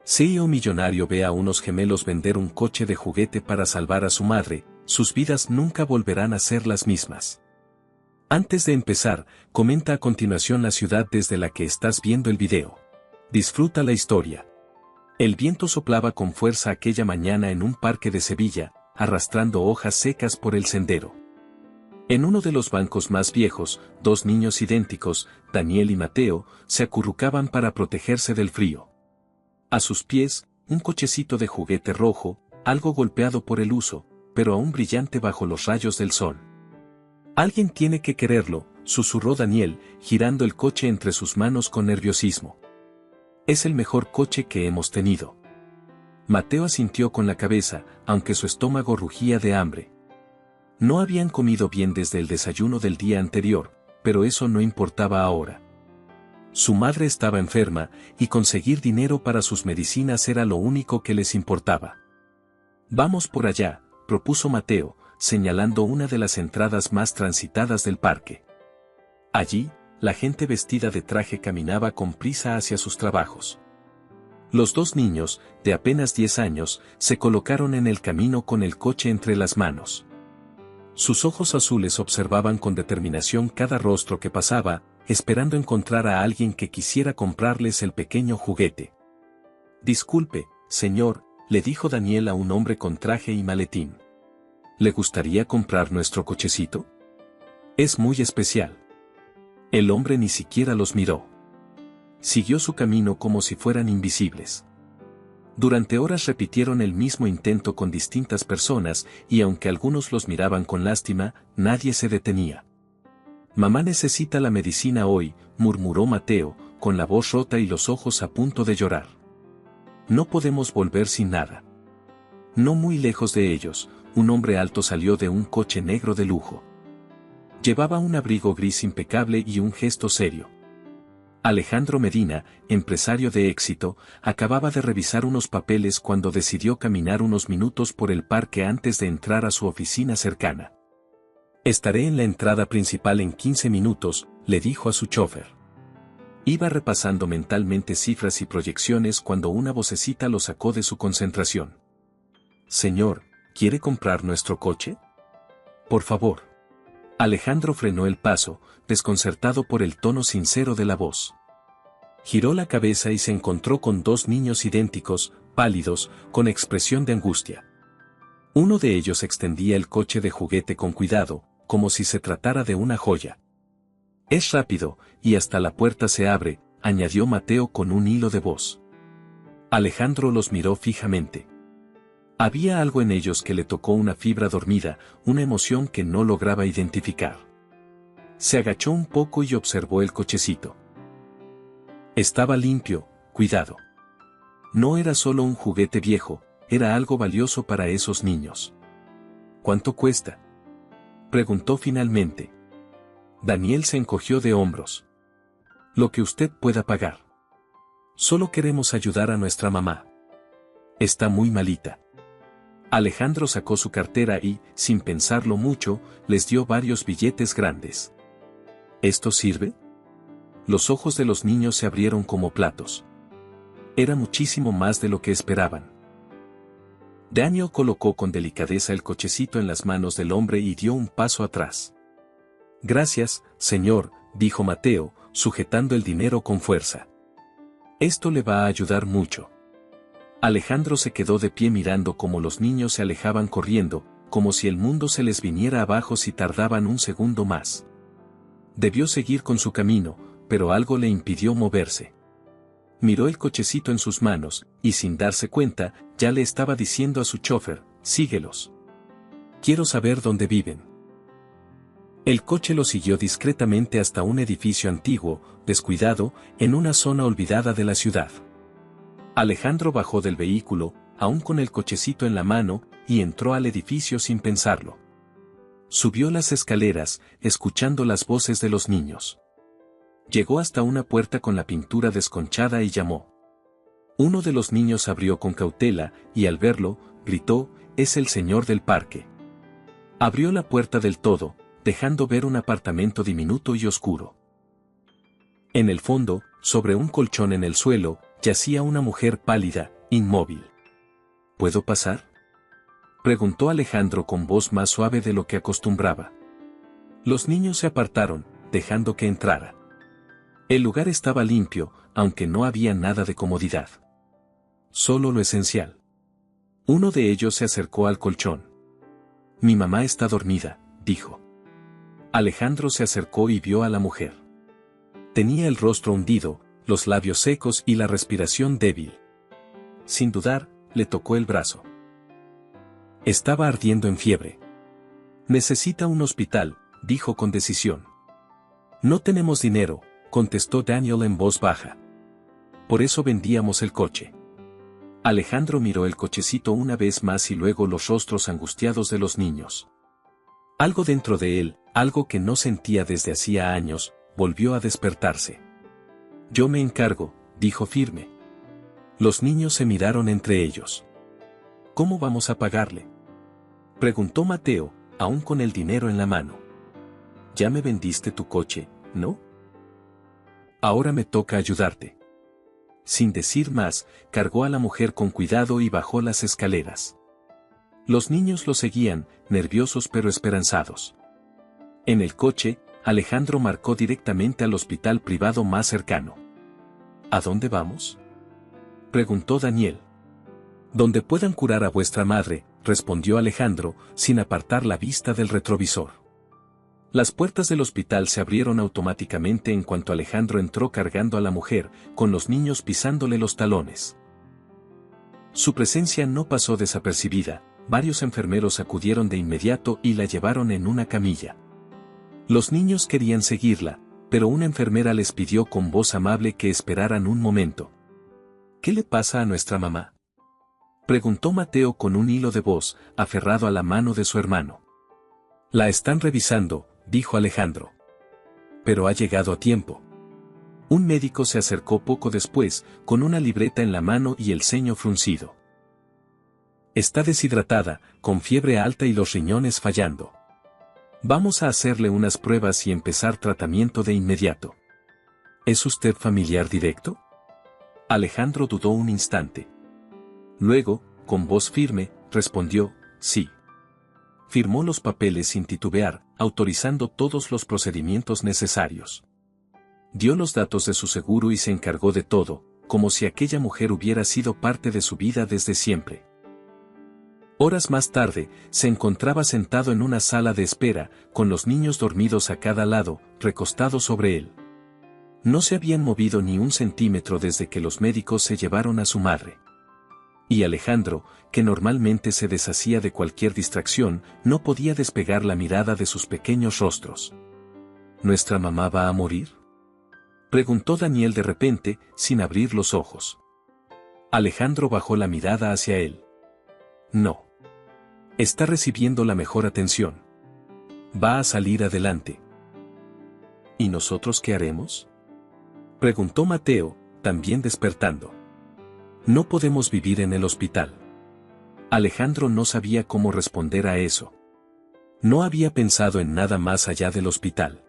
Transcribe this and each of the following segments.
CEO millonario ve a unos gemelos vender un coche de juguete para salvar a su madre, sus vidas nunca volverán a ser las mismas. Antes de empezar, comenta a continuación la ciudad desde la que estás viendo el video. Disfruta la historia. El viento soplaba con fuerza aquella mañana en un parque de Sevilla, arrastrando hojas secas por el sendero. En uno de los bancos más viejos, dos niños idénticos, Daniel y Mateo, se acurrucaban para protegerse del frío. A sus pies, un cochecito de juguete rojo, algo golpeado por el uso, pero aún brillante bajo los rayos del sol. Alguien tiene que quererlo, susurró Daniel, girando el coche entre sus manos con nerviosismo. Es el mejor coche que hemos tenido. Mateo asintió con la cabeza, aunque su estómago rugía de hambre. No habían comido bien desde el desayuno del día anterior, pero eso no importaba ahora. Su madre estaba enferma, y conseguir dinero para sus medicinas era lo único que les importaba. Vamos por allá, propuso Mateo, señalando una de las entradas más transitadas del parque. Allí, la gente vestida de traje caminaba con prisa hacia sus trabajos. Los dos niños, de apenas 10 años, se colocaron en el camino con el coche entre las manos. Sus ojos azules observaban con determinación cada rostro que pasaba, esperando encontrar a alguien que quisiera comprarles el pequeño juguete. Disculpe, señor, le dijo Daniel a un hombre con traje y maletín. ¿Le gustaría comprar nuestro cochecito? Es muy especial. El hombre ni siquiera los miró. Siguió su camino como si fueran invisibles. Durante horas repitieron el mismo intento con distintas personas, y aunque algunos los miraban con lástima, nadie se detenía. Mamá necesita la medicina hoy, murmuró Mateo, con la voz rota y los ojos a punto de llorar. No podemos volver sin nada. No muy lejos de ellos, un hombre alto salió de un coche negro de lujo. Llevaba un abrigo gris impecable y un gesto serio. Alejandro Medina, empresario de éxito, acababa de revisar unos papeles cuando decidió caminar unos minutos por el parque antes de entrar a su oficina cercana. Estaré en la entrada principal en 15 minutos, le dijo a su chofer. Iba repasando mentalmente cifras y proyecciones cuando una vocecita lo sacó de su concentración. Señor, ¿quiere comprar nuestro coche? Por favor. Alejandro frenó el paso, desconcertado por el tono sincero de la voz. Giró la cabeza y se encontró con dos niños idénticos, pálidos, con expresión de angustia. Uno de ellos extendía el coche de juguete con cuidado, como si se tratara de una joya. Es rápido, y hasta la puerta se abre, añadió Mateo con un hilo de voz. Alejandro los miró fijamente. Había algo en ellos que le tocó una fibra dormida, una emoción que no lograba identificar. Se agachó un poco y observó el cochecito. Estaba limpio, cuidado. No era solo un juguete viejo, era algo valioso para esos niños. ¿Cuánto cuesta?, preguntó finalmente. Daniel se encogió de hombros. Lo que usted pueda pagar. Solo queremos ayudar a nuestra mamá. Está muy malita. Alejandro sacó su cartera y, sin pensarlo mucho, les dio varios billetes grandes. ¿Esto sirve? Los ojos de los niños se abrieron como platos. Era muchísimo más de lo que esperaban. Daniel colocó con delicadeza el cochecito en las manos del hombre y dio un paso atrás. Gracias, señor, dijo Mateo, sujetando el dinero con fuerza. Esto le va a ayudar mucho. Alejandro se quedó de pie mirando cómo los niños se alejaban corriendo, como si el mundo se les viniera abajo si tardaban un segundo más. Debió seguir con su camino, pero algo le impidió moverse. Miró el cochecito en sus manos, y sin darse cuenta, ya le estaba diciendo a su chofer, síguelos. Quiero saber dónde viven. El coche lo siguió discretamente hasta un edificio antiguo, descuidado, en una zona olvidada de la ciudad. Alejandro bajó del vehículo, aún con el cochecito en la mano, y entró al edificio sin pensarlo. Subió las escaleras, escuchando las voces de los niños. Llegó hasta una puerta con la pintura desconchada y llamó. Uno de los niños abrió con cautela, y al verlo, gritó, «Es el señor del parque». Abrió la puerta del todo, dejando ver un apartamento diminuto y oscuro. En el fondo, sobre un colchón en el suelo, yacía una mujer pálida, inmóvil. ¿Puedo pasar?, preguntó Alejandro con voz más suave de lo que acostumbraba. Los niños se apartaron, dejando que entrara. El lugar estaba limpio, aunque no había nada de comodidad. Solo lo esencial. Uno de ellos se acercó al colchón. «Mi mamá está dormida», dijo. Alejandro se acercó y vio a la mujer. Tenía el rostro hundido, los labios secos y la respiración débil. Sin dudar, le tocó el brazo. Estaba ardiendo en fiebre. «Necesita un hospital», dijo con decisión. «No tenemos dinero», contestó Daniel en voz baja. «Por eso vendíamos el coche». Alejandro miró el cochecito una vez más y luego los rostros angustiados de los niños. Algo dentro de él, algo que no sentía desde hacía años, volvió a despertarse. «Yo me encargo», dijo firme. Los niños se miraron entre ellos. «¿Cómo vamos a pagarle?», preguntó Mateo, aún con el dinero en la mano. «Ya me vendiste tu coche, ¿no? Ahora me toca ayudarte». Sin decir más, cargó a la mujer con cuidado y bajó las escaleras. Los niños lo seguían, nerviosos pero esperanzados. En el coche, Alejandro marcó directamente al hospital privado más cercano. «¿A dónde vamos?», preguntó Daniel. «Donde puedan curar a vuestra madre», respondió Alejandro, sin apartar la vista del retrovisor. Las puertas del hospital se abrieron automáticamente en cuanto Alejandro entró cargando a la mujer, con los niños pisándole los talones. Su presencia no pasó desapercibida, varios enfermeros acudieron de inmediato y la llevaron en una camilla. Los niños querían seguirla, pero una enfermera les pidió con voz amable que esperaran un momento. «¿Qué le pasa a nuestra mamá?», preguntó Mateo con un hilo de voz, aferrado a la mano de su hermano. «La están revisando», dijo Alejandro. «Pero ha llegado a tiempo». Un médico se acercó poco después, con una libreta en la mano y el ceño fruncido. «Está deshidratada, con fiebre alta y los riñones fallando. Vamos a hacerle unas pruebas y empezar tratamiento de inmediato». «¿Es usted familiar directo?», Alejandro dudó un instante. Luego, con voz firme, respondió: «Sí». Firmó los papeles sin titubear, autorizando todos los procedimientos necesarios. Dio los datos de su seguro y se encargó de todo, como si aquella mujer hubiera sido parte de su vida desde siempre. Horas más tarde, se encontraba sentado en una sala de espera, con los niños dormidos a cada lado, recostados sobre él. No se habían movido ni un centímetro desde que los médicos se llevaron a su madre. Y Alejandro, que normalmente se deshacía de cualquier distracción, no podía despegar la mirada de sus pequeños rostros. ¿Nuestra mamá va a morir?, preguntó Daniel de repente, sin abrir los ojos. Alejandro bajó la mirada hacia él. «No. Está recibiendo la mejor atención. Va a salir adelante». «¿Y nosotros qué haremos?», preguntó Mateo, también despertando. «No podemos vivir en el hospital». Alejandro no sabía cómo responder a eso. No había pensado en nada más allá del hospital.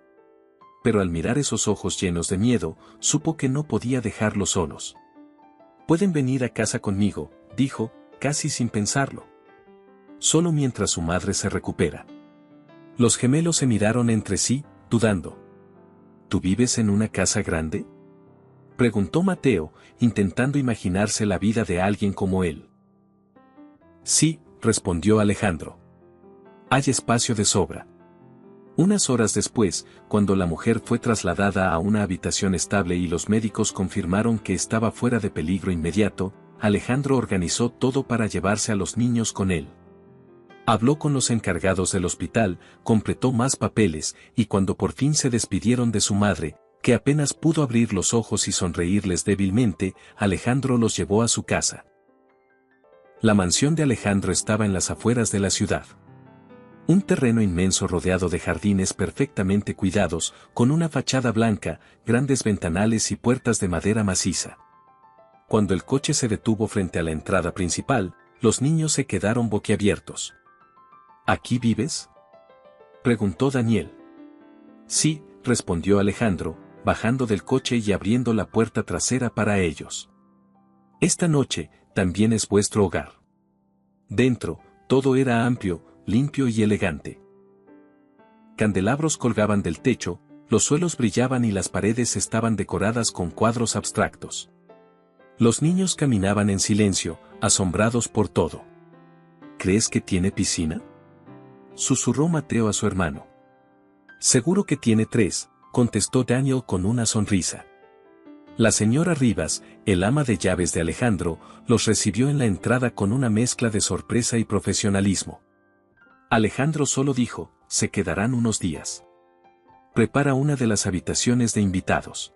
Pero al mirar esos ojos llenos de miedo, supo que no podía dejarlos solos. «Pueden venir a casa conmigo», dijo, casi sin pensarlo. «Solo mientras su madre se recupera». Los gemelos se miraron entre sí, dudando. «¿Tú vives en una casa grande?», preguntó Mateo, intentando imaginarse la vida de alguien como él. «Sí», respondió Alejandro. «Hay espacio de sobra». Unas horas después, cuando la mujer fue trasladada a una habitación estable y los médicos confirmaron que estaba fuera de peligro inmediato, Alejandro organizó todo para llevarse a los niños con él. Habló con los encargados del hospital, completó más papeles, y cuando por fin se despidieron de su madre, que apenas pudo abrir los ojos y sonreírles débilmente, Alejandro los llevó a su casa. La mansión de Alejandro estaba en las afueras de la ciudad. Un terreno inmenso rodeado de jardines perfectamente cuidados, con una fachada blanca, grandes ventanales y puertas de madera maciza. Cuando el coche se detuvo frente a la entrada principal, los niños se quedaron boquiabiertos. «¿Aquí vives?», preguntó Daniel. «Sí», respondió Alejandro, bajando del coche y abriendo la puerta trasera para ellos. «Esta noche», también es vuestro hogar. Dentro, todo era amplio, limpio y elegante. Candelabros colgaban del techo, los suelos brillaban y las paredes estaban decoradas con cuadros abstractos. Los niños caminaban en silencio, asombrados por todo. ¿Crees que tiene piscina?, susurró Mateo a su hermano. Seguro que tiene 3, contestó Daniel con una sonrisa. La señora Rivas, el ama de llaves de Alejandro, los recibió en la entrada con una mezcla de sorpresa y profesionalismo. Alejandro solo dijo: se quedarán unos días. Prepara una de las habitaciones de invitados.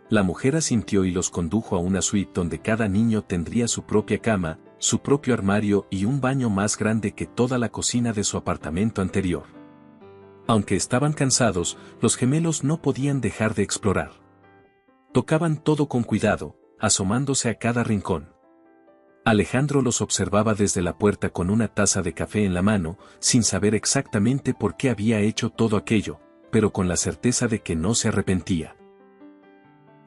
La mujer asintió y los condujo a una suite donde cada niño tendría su propia cama, su propio armario y un baño más grande que toda la cocina de su apartamento anterior. Aunque estaban cansados, los gemelos no podían dejar de explorar. Tocaban todo con cuidado, asomándose a cada rincón. Alejandro los observaba desde la puerta con una taza de café en la mano, sin saber exactamente por qué había hecho todo aquello, pero con la certeza de que no se arrepentía.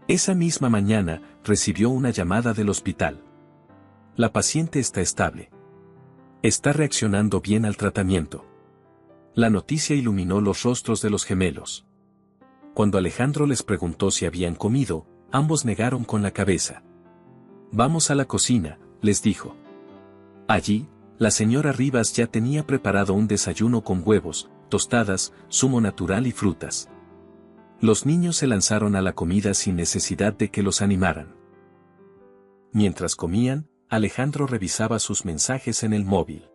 Esa misma mañana, recibió una llamada del hospital. La paciente está estable. Está reaccionando bien al tratamiento. La noticia iluminó los rostros de los gemelos. Cuando Alejandro les preguntó si habían comido, ambos negaron con la cabeza. Vamos a la cocina, les dijo. Allí, la señora Rivas ya tenía preparado un desayuno con huevos, tostadas, zumo natural y frutas. Los niños se lanzaron a la comida sin necesidad de que los animaran. Mientras comían, Alejandro revisaba sus mensajes en el móvil.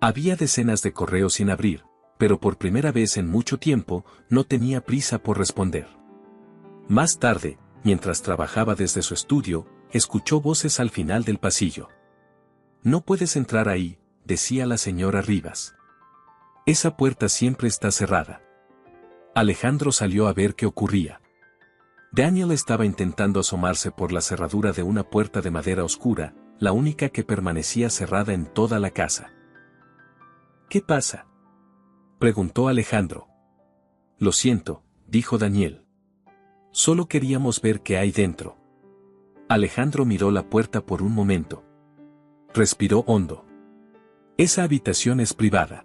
Había decenas de correos sin abrir, pero por primera vez en mucho tiempo, no tenía prisa por responder. Más tarde, mientras trabajaba desde su estudio, escuchó voces al final del pasillo. No puedes entrar ahí, decía la señora Rivas. Esa puerta siempre está cerrada. Alejandro salió a ver qué ocurría. Daniel estaba intentando asomarse por la cerradura de una puerta de madera oscura, la única que permanecía cerrada en toda la casa. ¿Qué pasa?, preguntó Alejandro. Lo siento, dijo Daniel. Solo queríamos ver qué hay dentro. Alejandro miró la puerta por un momento. Respiró hondo. Esa habitación es privada.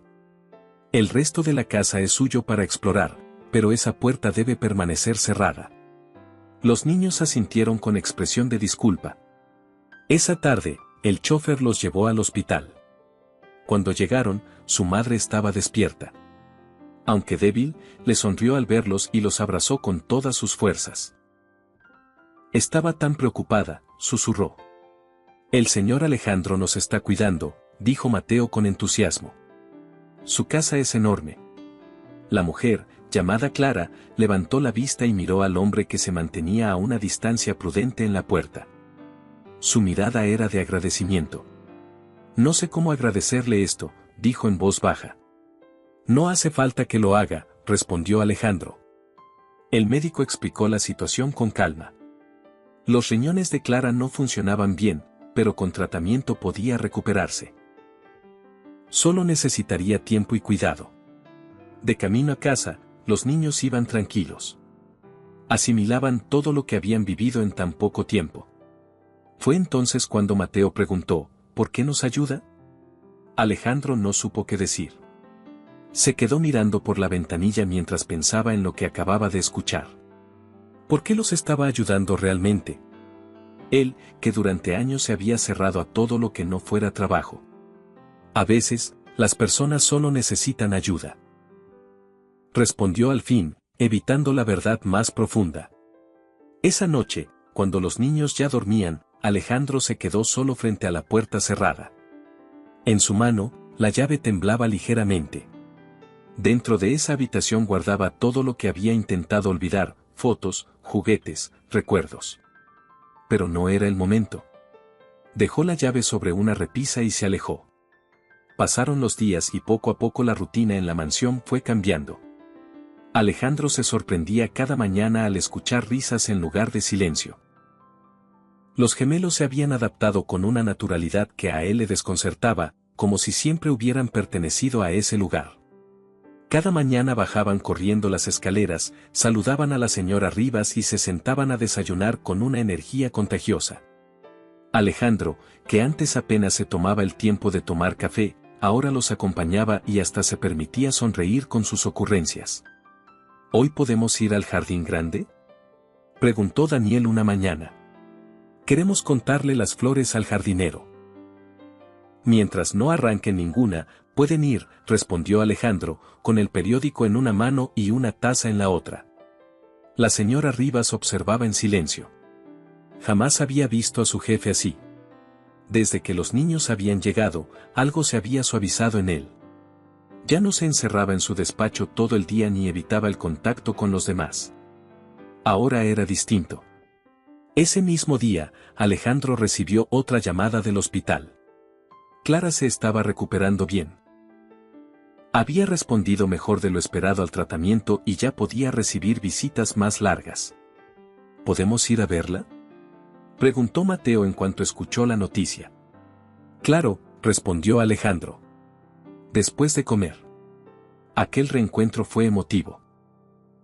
El resto de la casa es suyo para explorar, pero esa puerta debe permanecer cerrada. Los niños asintieron con expresión de disculpa. Esa tarde, el chofer los llevó al hospital. Cuando llegaron, su madre estaba despierta. Aunque débil, le sonrió al verlos y los abrazó con todas sus fuerzas. Estaba tan preocupada, susurró. El señor Alejandro nos está cuidando, dijo Mateo con entusiasmo. Su casa es enorme. La mujer, llamada Clara, levantó la vista y miró al hombre que se mantenía a una distancia prudente en la puerta. Su mirada era de agradecimiento. No sé cómo agradecerle esto, dijo en voz baja. No hace falta que lo haga, respondió Alejandro. El médico explicó la situación con calma. Los riñones de Clara no funcionaban bien, pero con tratamiento podía recuperarse. Solo necesitaría tiempo y cuidado. De camino a casa, los niños iban tranquilos. Asimilaban todo lo que habían vivido en tan poco tiempo. Fue entonces cuando Mateo preguntó, ¿por qué nos ayuda? Alejandro no supo qué decir. Se quedó mirando por la ventanilla mientras pensaba en lo que acababa de escuchar. ¿Por qué los estaba ayudando realmente? Él, que durante años se había cerrado a todo lo que no fuera trabajo. A veces, las personas solo necesitan ayuda. Respondió al fin, evitando la verdad más profunda. Esa noche, cuando los niños ya dormían, Alejandro se quedó solo frente a la puerta cerrada. En su mano, la llave temblaba ligeramente. Dentro de esa habitación guardaba todo lo que había intentado olvidar, fotos, juguetes, recuerdos. Pero no era el momento. Dejó la llave sobre una repisa y se alejó. Pasaron los días y poco a poco la rutina en la mansión fue cambiando. Alejandro se sorprendía cada mañana al escuchar risas en lugar de silencio. Los gemelos se habían adaptado con una naturalidad que a él le desconcertaba, como si siempre hubieran pertenecido a ese lugar. Cada mañana bajaban corriendo las escaleras, saludaban a la señora Rivas y se sentaban a desayunar con una energía contagiosa. Alejandro, que antes apenas se tomaba el tiempo de tomar café, ahora los acompañaba y hasta se permitía sonreír con sus ocurrencias. ¿Hoy podemos ir al jardín grande?, preguntó Daniel una mañana. Queremos contarle las flores al jardinero. Mientras no arranquen ninguna, pueden ir, respondió Alejandro, con el periódico en una mano y una taza en la otra. La señora Rivas observaba en silencio. Jamás había visto a su jefe así. Desde que los niños habían llegado, algo se había suavizado en él. Ya no se encerraba en su despacho todo el día ni evitaba el contacto con los demás. Ahora era distinto. Ese mismo día, Alejandro recibió otra llamada del hospital. Clara se estaba recuperando bien. Había respondido mejor de lo esperado al tratamiento y ya podía recibir visitas más largas. ¿Podemos ir a verla?, preguntó Mateo en cuanto escuchó la noticia. Claro, respondió Alejandro. Después de comer. Aquel reencuentro fue emotivo.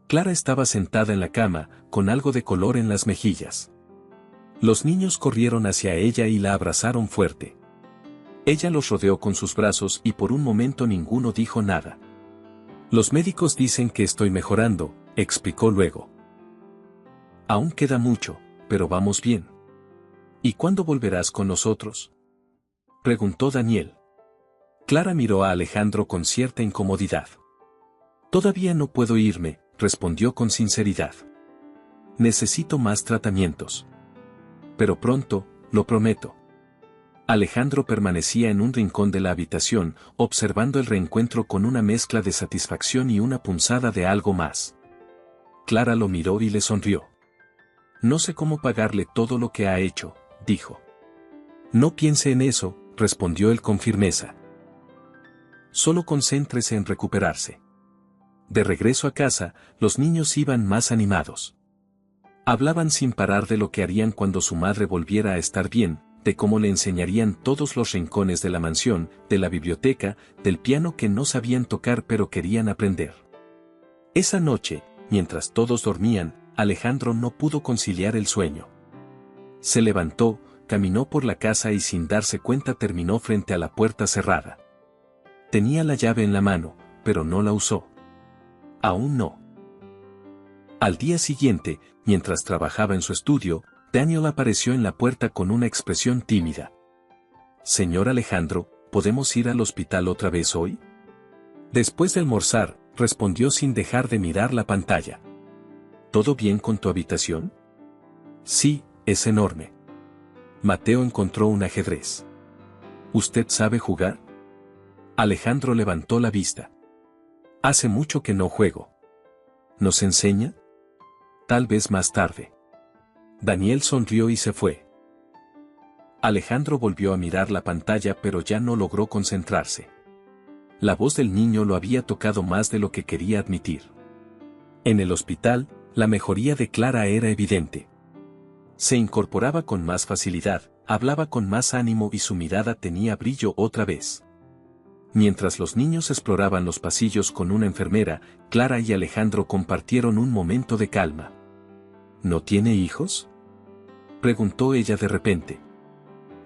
Clara estaba sentada en la cama, con algo de color en las mejillas. Los niños corrieron hacia ella y la abrazaron fuerte. Ella los rodeó con sus brazos y por un momento ninguno dijo nada. Los médicos dicen que estoy mejorando, explicó luego. Aún queda mucho, pero vamos bien. ¿Y cuándo volverás con nosotros?, preguntó Daniel. Clara miró a Alejandro con cierta incomodidad. Todavía no puedo irme, respondió con sinceridad. Necesito más tratamientos. Pero pronto, lo prometo. Alejandro permanecía en un rincón de la habitación, observando el reencuentro con una mezcla de satisfacción y una punzada de algo más. Clara lo miró y le sonrió. No sé cómo pagarle todo lo que ha hecho, dijo. No piense en eso, respondió él con firmeza. Solo concéntrese en recuperarse. De regreso a casa, los niños iban más animados. Hablaban sin parar de lo que harían cuando su madre volviera a estar bien, de cómo le enseñarían todos los rincones de la mansión, de la biblioteca, del piano que no sabían tocar pero querían aprender. Esa noche, mientras todos dormían, Alejandro no pudo conciliar el sueño. Se levantó, caminó por la casa y sin darse cuenta terminó frente a la puerta cerrada. Tenía la llave en la mano, pero no la usó. Aún no. Al día siguiente, mientras trabajaba en su estudio, Daniel apareció en la puerta con una expresión tímida. Señor Alejandro, ¿podemos ir al hospital otra vez hoy? Después de almorzar, respondió sin dejar de mirar la pantalla. ¿Todo bien con tu habitación? Sí, es enorme. Mateo encontró un ajedrez. ¿Usted sabe jugar? Alejandro levantó la vista. Hace mucho que no juego. ¿Nos enseña? Tal vez más tarde. Daniel sonrió y se fue. Alejandro volvió a mirar la pantalla pero ya no logró concentrarse. La voz del niño lo había tocado más de lo que quería admitir. En el hospital, la mejoría de Clara era evidente. Se incorporaba con más facilidad, hablaba con más ánimo y su mirada tenía brillo otra vez. Mientras los niños exploraban los pasillos con una enfermera, Clara y Alejandro compartieron un momento de calma. ¿No tiene hijos?, preguntó ella de repente.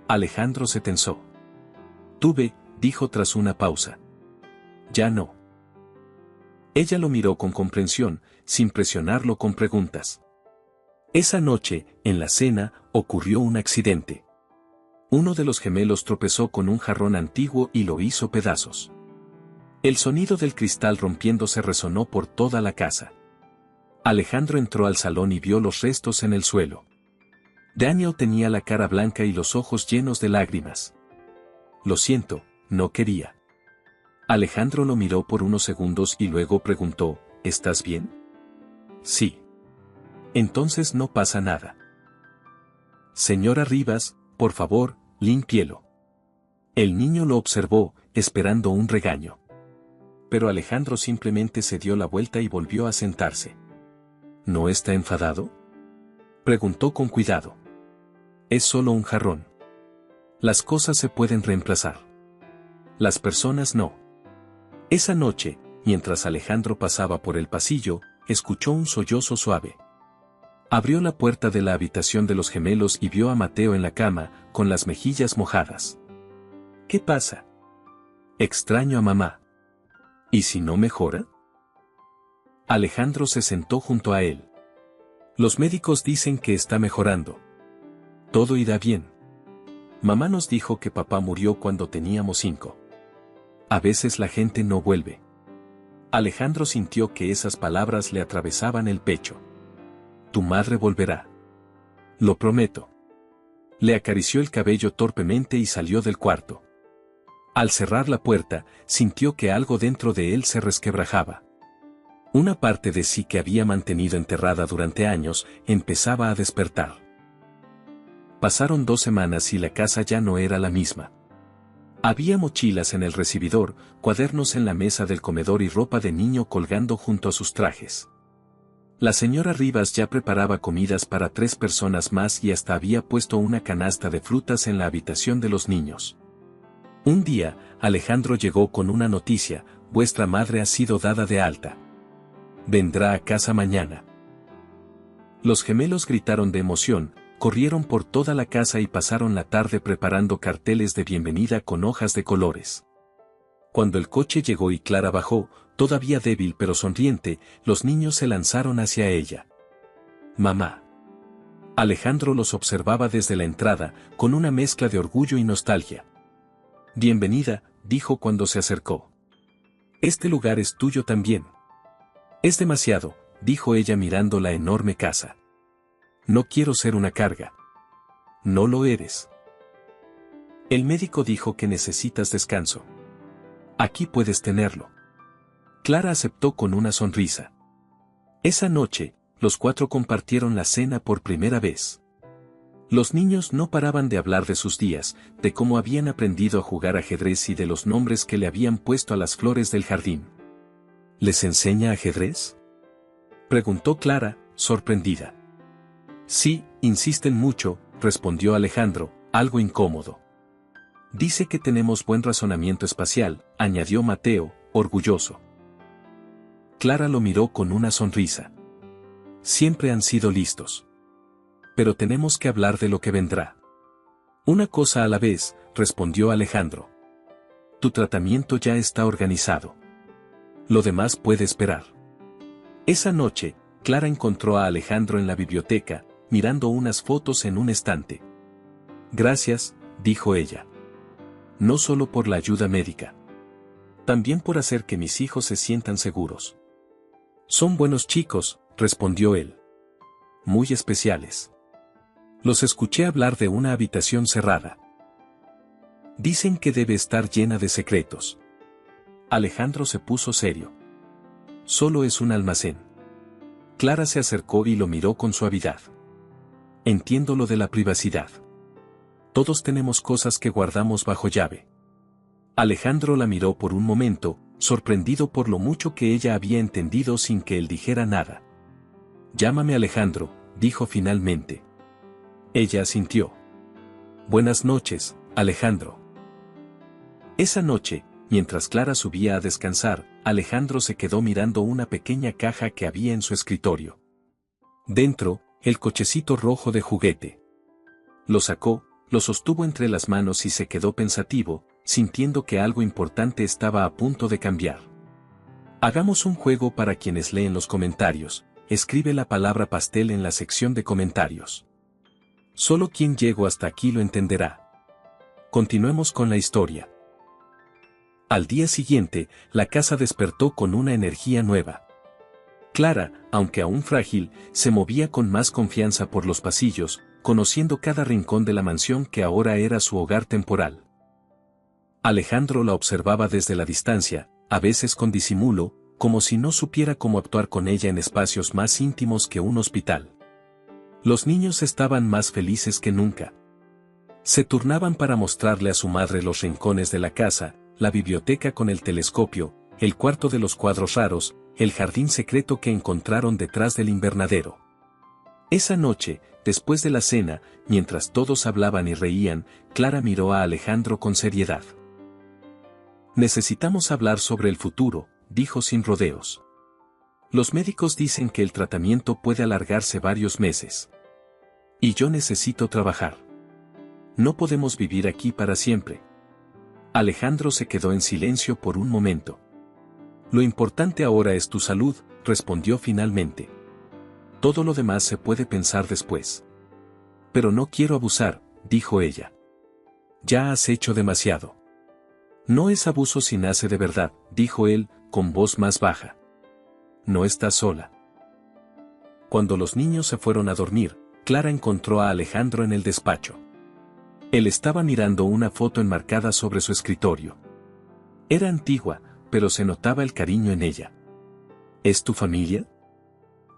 Alejandro se tensó. Tuve, dijo tras una pausa. Ya no. Ella lo miró con comprensión, sin presionarlo con preguntas. Esa noche, en la cena, ocurrió un accidente. Uno de los gemelos tropezó con un jarrón antiguo y lo hizo pedazos. El sonido del cristal rompiéndose resonó por toda la casa. Alejandro entró al salón y vio los restos en el suelo. Daniel tenía la cara blanca y los ojos llenos de lágrimas. Lo siento, no quería. Alejandro lo miró por unos segundos y luego preguntó, ¿estás bien? Sí. Entonces no pasa nada. Señora Rivas, por favor, límpielo. El niño lo observó, esperando un regaño. Pero Alejandro simplemente se dio la vuelta y volvió a sentarse. ¿No está enfadado?, preguntó con cuidado. Es solo un jarrón. Las cosas se pueden reemplazar. Las personas no. Esa noche, mientras Alejandro pasaba por el pasillo, escuchó un sollozo suave. Abrió la puerta de la habitación de los gemelos y vio a Mateo en la cama, con las mejillas mojadas. ¿Qué pasa? Extraño a mamá. ¿Y si no mejora? Alejandro se sentó junto a él. Los médicos dicen que está mejorando. Todo irá bien. Mamá nos dijo que papá murió cuando teníamos 5. A veces la gente no vuelve. Alejandro sintió que esas palabras le atravesaban el pecho. Tu madre volverá. Lo prometo. Le acarició el cabello torpemente y salió del cuarto. Al cerrar la puerta, sintió que algo dentro de él se resquebrajaba. Una parte de sí que había mantenido enterrada durante años, empezaba a despertar. Pasaron 2 semanas y la casa ya no era la misma. Había mochilas en el recibidor, cuadernos en la mesa del comedor y ropa de niño colgando junto a sus trajes. La señora Rivas ya preparaba comidas para 3 personas más y hasta había puesto una canasta de frutas en la habitación de los niños. Un día, Alejandro llegó con una noticia: vuestra madre ha sido dada de alta. Vendrá a casa mañana. Los gemelos gritaron de emoción, corrieron por toda la casa y pasaron la tarde preparando carteles de bienvenida con hojas de colores. Cuando el coche llegó y Clara bajó, todavía débil pero sonriente, los niños se lanzaron hacia ella. Mamá. Alejandro los observaba desde la entrada, con una mezcla de orgullo y nostalgia. Bienvenida, dijo cuando se acercó. Este lugar es tuyo también. Es demasiado, dijo ella mirando la enorme casa. No quiero ser una carga. No lo eres. El médico dijo que necesitas descanso. Aquí puedes tenerlo. Clara aceptó con una sonrisa. Esa noche, los 4 compartieron la cena por primera vez. Los niños no paraban de hablar de sus días, de cómo habían aprendido a jugar ajedrez y de los nombres que le habían puesto a las flores del jardín. ¿Les enseña ajedrez?, preguntó Clara, sorprendida. Sí, insisten mucho, respondió Alejandro, algo incómodo. Dice que tenemos buen razonamiento espacial, añadió Mateo, orgulloso. Clara lo miró con una sonrisa. Siempre han sido listos. Pero tenemos que hablar de lo que vendrá. Una cosa a la vez, respondió Alejandro. Tu tratamiento ya está organizado. Lo demás puede esperar. Esa noche, Clara encontró a Alejandro en la biblioteca, mirando unas fotos en un estante. Gracias, dijo ella. No solo por la ayuda médica. También por hacer que mis hijos se sientan seguros. Son buenos chicos, respondió él. Muy especiales. Los escuché hablar de una habitación cerrada. Dicen que debe estar llena de secretos. Alejandro se puso serio. Solo es un almacén. Clara se acercó y lo miró con suavidad. Entiendo lo de la privacidad. Todos tenemos cosas que guardamos bajo llave. Alejandro la miró por un momento, sorprendido por lo mucho que ella había entendido sin que él dijera nada. Llámame Alejandro, dijo finalmente. Ella asintió. Buenas noches, Alejandro. Esa noche, mientras Clara subía a descansar, Alejandro se quedó mirando una pequeña caja que había en su escritorio. Dentro, el cochecito rojo de juguete. Lo sacó, lo sostuvo entre las manos y se quedó pensativo, sintiendo que algo importante estaba a punto de cambiar. Hagamos un juego para quienes leen los comentarios. Escribe la palabra pastel en la sección de comentarios. Solo quien llegó hasta aquí lo entenderá. Continuemos con la historia. Al día siguiente, la casa despertó con una energía nueva. Clara, aunque aún frágil, se movía con más confianza por los pasillos, conociendo cada rincón de la mansión que ahora era su hogar temporal. Alejandro la observaba desde la distancia, a veces con disimulo, como si no supiera cómo actuar con ella en espacios más íntimos que un hospital. Los niños estaban más felices que nunca. Se turnaban para mostrarle a su madre los rincones de la casa, la biblioteca con el telescopio, el cuarto de los cuadros raros, el jardín secreto que encontraron detrás del invernadero. Esa noche, después de la cena, mientras todos hablaban y reían, Clara miró a Alejandro con seriedad. Necesitamos hablar sobre el futuro, dijo sin rodeos. Los médicos dicen que el tratamiento puede alargarse varios meses. Y yo necesito trabajar. No podemos vivir aquí para siempre. Alejandro se quedó en silencio por un momento. Lo importante ahora es tu salud, respondió finalmente. Todo lo demás se puede pensar después. Pero no quiero abusar, dijo ella. Ya has hecho demasiado. No es abuso si nace de verdad, dijo él, con voz más baja. No estás sola. Cuando los niños se fueron a dormir, Clara encontró a Alejandro en el despacho. Él estaba mirando una foto enmarcada sobre su escritorio. Era antigua, pero se notaba el cariño en ella. ¿Es tu familia?,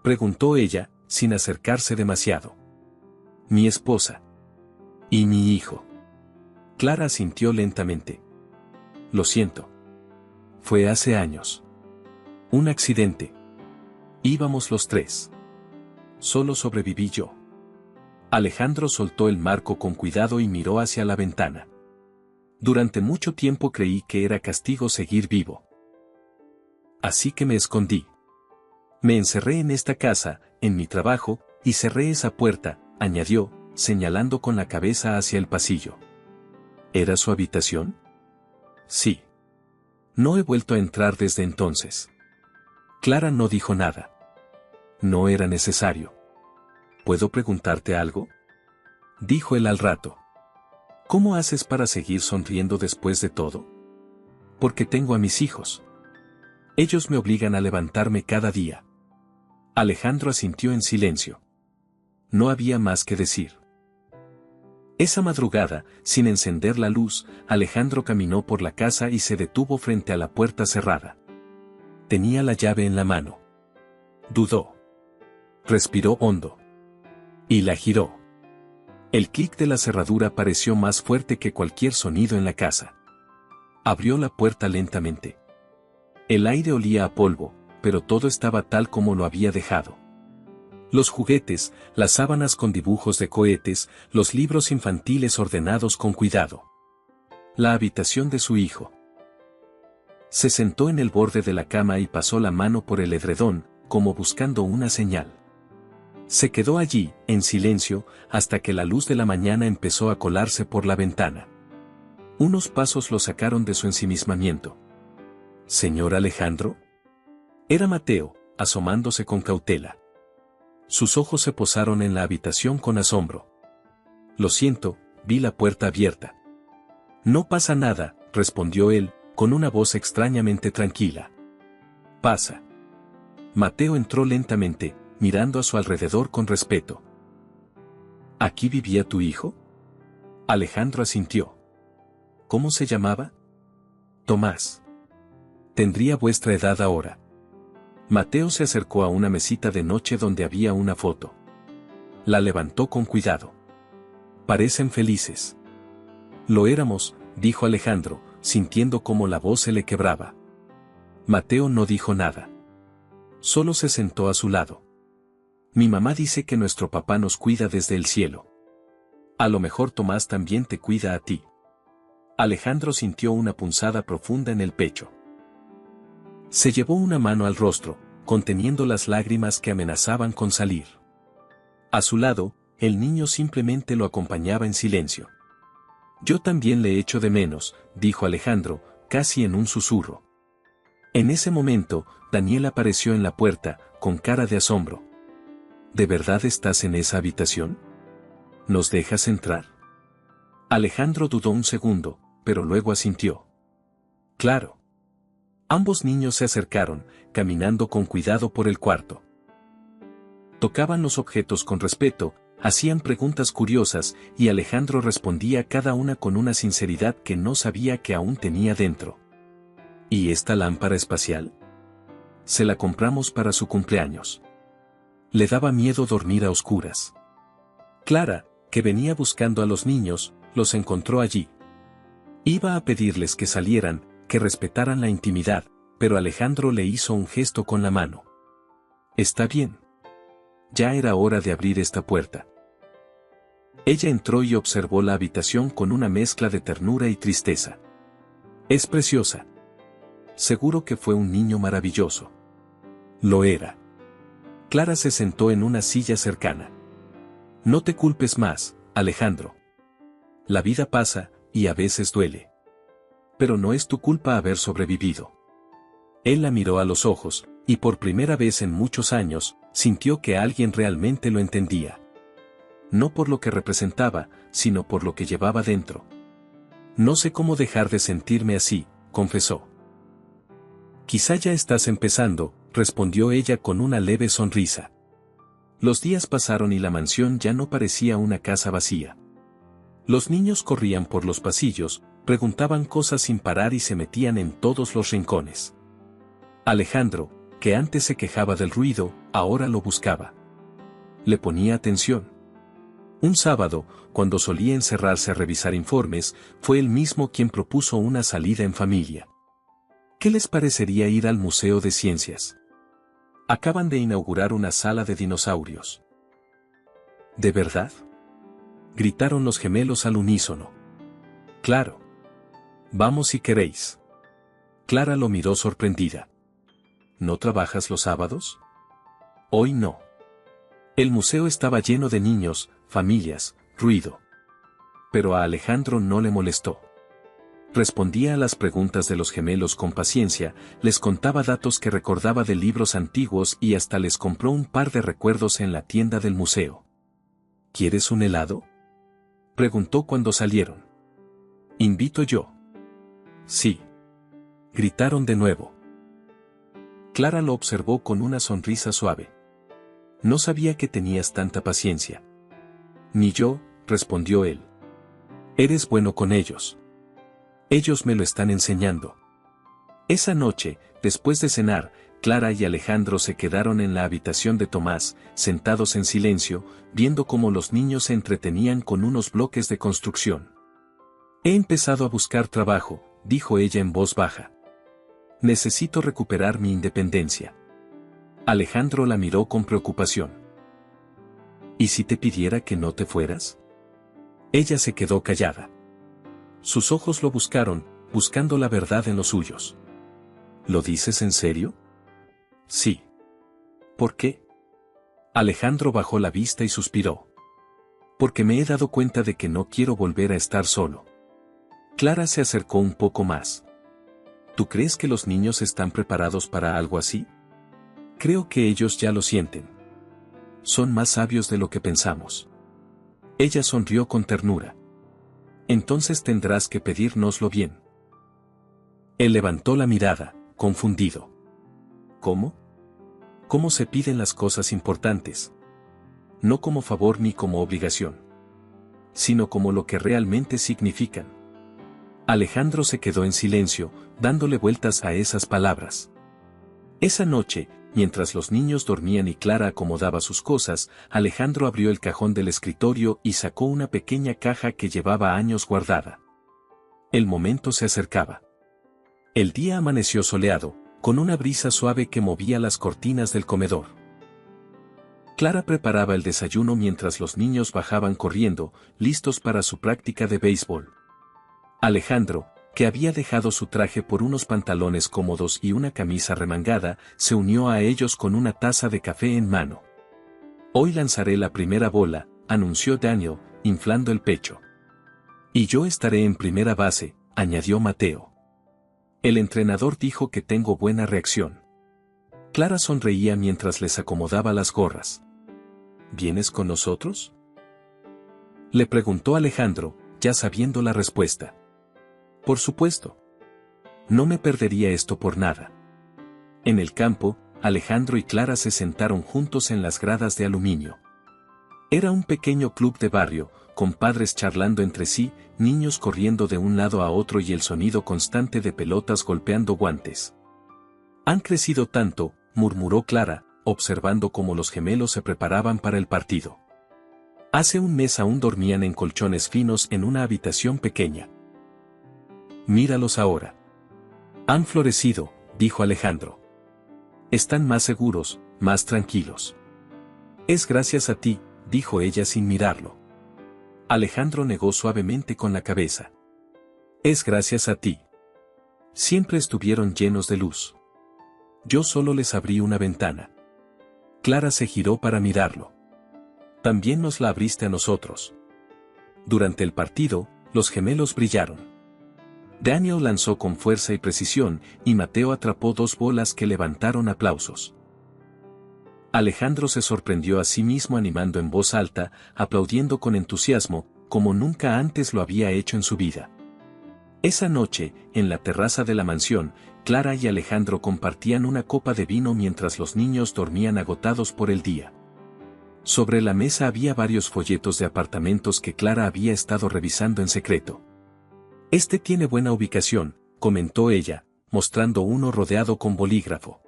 preguntó ella, sin acercarse demasiado. Mi esposa. Y mi hijo. Clara asintió lentamente. Lo siento. Fue hace años. Un accidente. Íbamos los tres. Solo sobreviví yo. Alejandro soltó el marco con cuidado y miró hacia la ventana. Durante mucho tiempo creí que era castigo seguir vivo. Así que me escondí. Me encerré en esta casa, en mi trabajo, y cerré esa puerta, añadió, señalando con la cabeza hacia el pasillo. ¿Era su habitación? Sí. No he vuelto a entrar desde entonces. Clara no dijo nada. No era necesario. ¿Puedo preguntarte algo?, dijo él al rato. ¿Cómo haces para seguir sonriendo después de todo? Porque tengo a mis hijos. Ellos me obligan a levantarme cada día. Alejandro asintió en silencio. No había más que decir. Esa madrugada, sin encender la luz, Alejandro caminó por la casa y se detuvo frente a la puerta cerrada. Tenía la llave en la mano. Dudó. Respiró hondo. Y la giró. El clic de la cerradura pareció más fuerte que cualquier sonido en la casa. Abrió la puerta lentamente. El aire olía a polvo, pero todo estaba tal como lo había dejado. Los juguetes, las sábanas con dibujos de cohetes, los libros infantiles ordenados con cuidado. La habitación de su hijo. Se sentó en el borde de la cama y pasó la mano por el edredón, como buscando una señal. Se quedó allí, en silencio, hasta que la luz de la mañana empezó a colarse por la ventana. Unos pasos lo sacaron de su ensimismamiento. ¿Señor Alejandro? Era Mateo, asomándose con cautela. Sus ojos se posaron en la habitación con asombro. Lo siento, vi la puerta abierta. No pasa nada, respondió él, con una voz extrañamente tranquila. Pasa. Mateo entró lentamente, mirando a su alrededor con respeto. ¿Aquí vivía tu hijo? Alejandro asintió. ¿Cómo se llamaba? Tomás. Tendría vuestra edad ahora. Mateo se acercó a una mesita de noche donde había una foto. La levantó con cuidado. Parecen felices. Lo éramos, dijo Alejandro, sintiendo cómo la voz se le quebraba. Mateo no dijo nada. Solo se sentó a su lado. Mi mamá dice que nuestro papá nos cuida desde el cielo. A lo mejor Tomás también te cuida a ti. Alejandro sintió una punzada profunda en el pecho. Se llevó una mano al rostro, conteniendo las lágrimas que amenazaban con salir. A su lado, el niño simplemente lo acompañaba en silencio. Yo también le echo de menos, dijo Alejandro, casi en un susurro. En ese momento, Daniel apareció en la puerta, con cara de asombro. ¿De verdad estás en esa habitación? ¿Nos dejas entrar? Alejandro dudó un segundo, pero luego asintió. Claro. Ambos niños se acercaron, caminando con cuidado por el cuarto. Tocaban los objetos con respeto, hacían preguntas curiosas, y Alejandro respondía cada una con una sinceridad que no sabía que aún tenía dentro. ¿Y esta lámpara espacial? Se la compramos para su cumpleaños. Le daba miedo dormir a oscuras. Clara, que venía buscando a los niños, los encontró allí. Iba a pedirles que salieran, que respetaran la intimidad, pero Alejandro le hizo un gesto con la mano. Está bien. Ya era hora de abrir esta puerta. Ella entró y observó la habitación con una mezcla de ternura y tristeza. Es preciosa. Seguro que fue un niño maravilloso. Lo era. Clara se sentó en una silla cercana. No te culpes más, Alejandro. La vida pasa, y a veces duele. Pero no es tu culpa haber sobrevivido. Él la miró a los ojos, y por primera vez en muchos años, sintió que alguien realmente lo entendía. No por lo que representaba, sino por lo que llevaba dentro. No sé cómo dejar de sentirme así, confesó. Quizá ya estás empezando, respondió ella con una leve sonrisa. Los días pasaron y la mansión ya no parecía una casa vacía. Los niños corrían por los pasillos, preguntaban cosas sin parar y se metían en todos los rincones. Alejandro, que antes se quejaba del ruido, ahora lo buscaba. Le ponía atención. Un sábado, cuando solía encerrarse a revisar informes, fue él mismo quien propuso una salida en familia. ¿Qué les parecería ir al Museo de Ciencias? Acaban de inaugurar una sala de dinosaurios. ¿De verdad?, gritaron los gemelos al unísono. Claro. Vamos si queréis. Clara lo miró sorprendida. ¿No trabajas los sábados? Hoy no. El museo estaba lleno de niños, familias, ruido. Pero a Alejandro no le molestó. Respondía a las preguntas de los gemelos con paciencia, les contaba datos que recordaba de libros antiguos y hasta les compró un par de recuerdos en la tienda del museo. ¿Quieres un helado?, preguntó cuando salieron. ¿Invito yo? Sí. Gritaron de nuevo. Clara lo observó con una sonrisa suave. No sabía que tenías tanta paciencia. Ni yo, respondió él. Eres bueno con ellos. Ellos me lo están enseñando. Esa noche, después de cenar, Clara y Alejandro se quedaron en la habitación de Tomás, sentados en silencio, viendo cómo los niños se entretenían con unos bloques de construcción. He empezado a buscar trabajo, dijo ella en voz baja. Necesito recuperar mi independencia. Alejandro la miró con preocupación. ¿Y si te pidiera que no te fueras? Ella se quedó callada. Sus ojos lo buscaron, buscando la verdad en los suyos. ¿Lo dices en serio? Sí. ¿Por qué? Alejandro bajó la vista y suspiró. Porque me he dado cuenta de que no quiero volver a estar solo. Clara se acercó un poco más. ¿Tú crees que los niños están preparados para algo así? Creo que ellos ya lo sienten. Son más sabios de lo que pensamos. Ella sonrió con ternura. Entonces tendrás que pedírnoslo bien. Él levantó la mirada, confundido. ¿Cómo? ¿Cómo se piden las cosas importantes? No como favor ni como obligación, sino como lo que realmente significan. Alejandro se quedó en silencio, dándole vueltas a esas palabras. Esa noche, mientras los niños dormían y Clara acomodaba sus cosas, Alejandro abrió el cajón del escritorio y sacó una pequeña caja que llevaba años guardada. El momento se acercaba. El día amaneció soleado, con una brisa suave que movía las cortinas del comedor. Clara preparaba el desayuno mientras los niños bajaban corriendo, listos para su práctica de béisbol. Alejandro, que había dejado su traje por unos pantalones cómodos y una camisa remangada, se unió a ellos con una taza de café en mano. Hoy lanzaré la primera bola, anunció Daniel, inflando el pecho. Y yo estaré en primera base, añadió Mateo. El entrenador dijo que tengo buena reacción. Clara sonreía mientras les acomodaba las gorras. ¿Vienes con nosotros?, le preguntó Alejandro, ya sabiendo la respuesta. Por supuesto. No me perdería esto por nada. En el campo, Alejandro y Clara se sentaron juntos en las gradas de aluminio. Era un pequeño club de barrio, con padres charlando entre sí, niños corriendo de un lado a otro y el sonido constante de pelotas golpeando guantes. Han crecido tanto, murmuró Clara, observando cómo los gemelos se preparaban para el partido. Hace un mes aún dormían en colchones finos en una habitación pequeña. Míralos ahora. Han florecido, dijo Alejandro. Están más seguros, más tranquilos. Es gracias a ti, dijo ella sin mirarlo. Alejandro negó suavemente con la cabeza. Es gracias a ti. Siempre estuvieron llenos de luz. Yo solo les abrí una ventana. Clara se giró para mirarlo. También nos la abriste a nosotros. Durante el partido, los gemelos brillaron. Daniel lanzó con fuerza y precisión, y Mateo atrapó 2 bolas que levantaron aplausos. Alejandro se sorprendió a sí mismo animando en voz alta, aplaudiendo con entusiasmo, como nunca antes lo había hecho en su vida. Esa noche, en la terraza de la mansión, Clara y Alejandro compartían una copa de vino mientras los niños dormían agotados por el día. Sobre la mesa había varios folletos de apartamentos que Clara había estado revisando en secreto. Este tiene buena ubicación, comentó ella, mostrando uno rodeado con bolígrafo.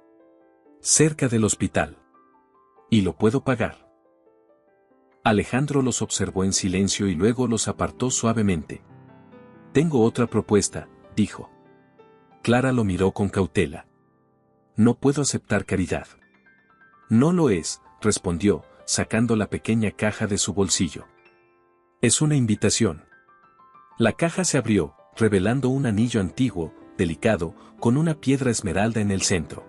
Cerca del hospital. Y lo puedo pagar. Alejandro los observó en silencio y luego los apartó suavemente. Tengo otra propuesta, dijo. Clara lo miró con cautela. No puedo aceptar caridad. No lo es, respondió, sacando la pequeña caja de su bolsillo. Es una invitación. La caja se abrió, revelando un anillo antiguo, delicado, con una piedra esmeralda en el centro.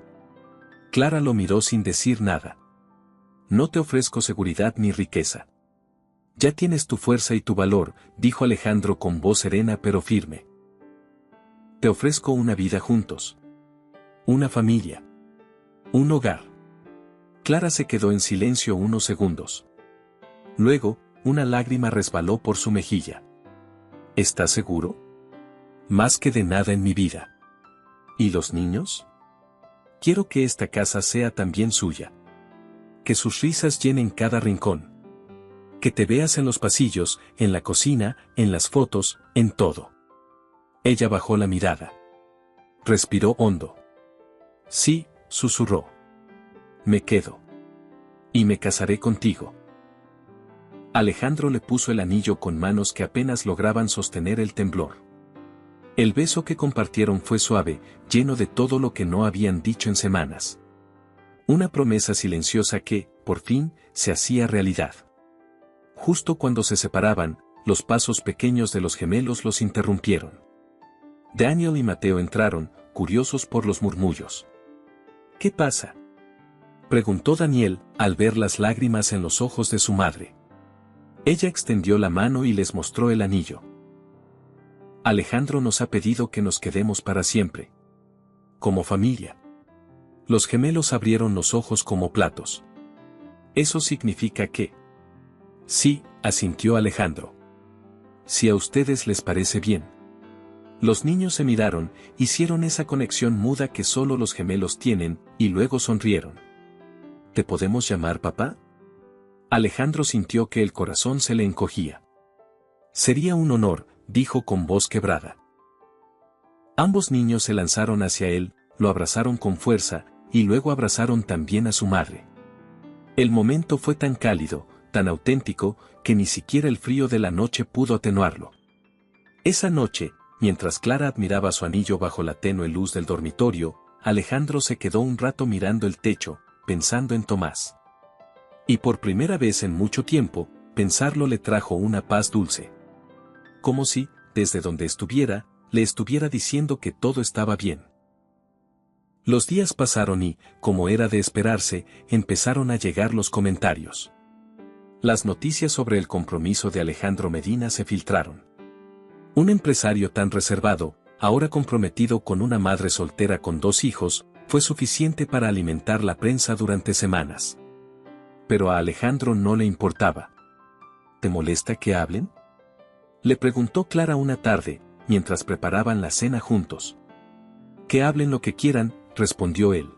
Clara lo miró sin decir nada. No te ofrezco seguridad ni riqueza. Ya tienes tu fuerza y tu valor, dijo Alejandro con voz serena pero firme. Te ofrezco una vida juntos. Una familia. Un hogar. Clara se quedó en silencio unos segundos. Luego, una lágrima resbaló por su mejilla. ¿Estás seguro? Más que de nada en mi vida. ¿Y los niños? Quiero que esta casa sea también suya. Que sus risas llenen cada rincón. Que te veas en los pasillos, en la cocina, en las fotos, en todo. Ella bajó la mirada. Respiró hondo. Sí, susurró. Me quedo. Y me casaré contigo. Alejandro le puso el anillo con manos que apenas lograban sostener el temblor. El beso que compartieron fue suave, lleno de todo lo que no habían dicho en semanas. Una promesa silenciosa que, por fin, se hacía realidad. Justo cuando se separaban, los pasos pequeños de los gemelos los interrumpieron. Daniel y Mateo entraron, curiosos por los murmullos. ¿Qué pasa?, preguntó Daniel, al ver las lágrimas en los ojos de su madre. Ella extendió la mano y les mostró el anillo. Alejandro nos ha pedido que nos quedemos para siempre. Como familia. Los gemelos abrieron los ojos como platos. ¿Eso significa que? Sí, asintió Alejandro. Si a ustedes les parece bien. Los niños se miraron, hicieron esa conexión muda que solo los gemelos tienen, y luego sonrieron. ¿Te podemos llamar papá? Alejandro sintió que el corazón se le encogía. Sería un honor, dijo con voz quebrada. Ambos niños se lanzaron hacia él, lo abrazaron con fuerza, y luego abrazaron también a su madre. El momento fue tan cálido, tan auténtico, que ni siquiera el frío de la noche pudo atenuarlo. Esa noche, mientras Clara admiraba su anillo bajo la tenue luz del dormitorio, Alejandro se quedó un rato mirando el techo, pensando en Tomás. Y por primera vez en mucho tiempo, pensarlo le trajo una paz dulce. Como si, desde donde estuviera, le estuviera diciendo que todo estaba bien. Los días pasaron y, como era de esperarse, empezaron a llegar los comentarios. Las noticias sobre el compromiso de Alejandro Medina se filtraron. Un empresario tan reservado, ahora comprometido con una madre soltera con 2 hijos, fue suficiente para alimentar la prensa durante semanas. Pero a Alejandro no le importaba. ¿Te molesta que hablen?, le preguntó Clara una tarde, mientras preparaban la cena juntos. Que hablen lo que quieran, respondió él.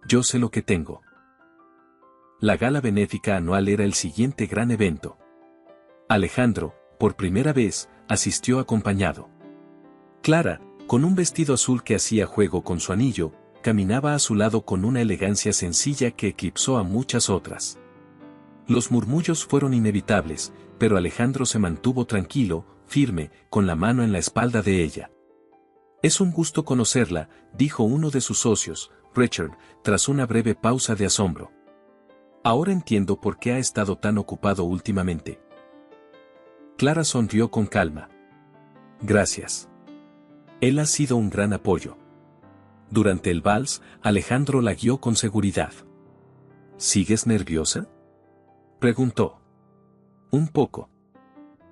Yo sé lo que tengo. La gala benéfica anual era el siguiente gran evento. Alejandro, por primera vez, asistió acompañado. Clara, con un vestido azul que hacía juego con su anillo, caminaba a su lado con una elegancia sencilla que eclipsó a muchas otras. Los murmullos fueron inevitables, pero Alejandro se mantuvo tranquilo, firme, con la mano en la espalda de ella. Es un gusto conocerla, dijo uno de sus socios, Richard, tras una breve pausa de asombro. Ahora entiendo por qué ha estado tan ocupado últimamente. Clara sonrió con calma. Gracias. Él ha sido un gran apoyo. Durante el vals, Alejandro la guió con seguridad. ¿Sigues nerviosa?, preguntó. Un poco.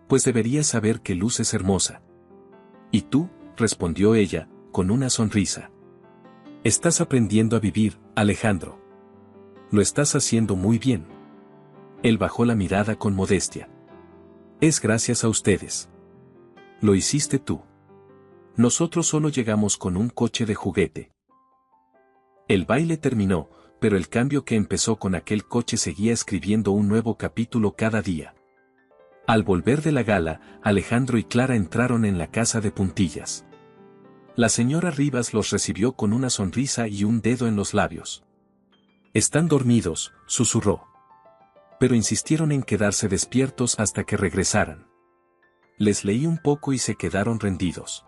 Pues deberías saber que luces hermosa. ¿Y tú?, respondió ella, con una sonrisa. Estás aprendiendo a vivir, Alejandro. Lo estás haciendo muy bien. Él bajó la mirada con modestia. Es gracias a ustedes. Lo hiciste tú. Nosotros solo llegamos con un coche de juguete. El baile terminó, pero el cambio que empezó con aquel coche seguía escribiendo un nuevo capítulo cada día. Al volver de la gala, Alejandro y Clara entraron en la casa de Puntillas. La señora Rivas los recibió con una sonrisa y un dedo en los labios. «Están dormidos», susurró. Pero insistieron en quedarse despiertos hasta que regresaran. Les leí un poco y se quedaron rendidos.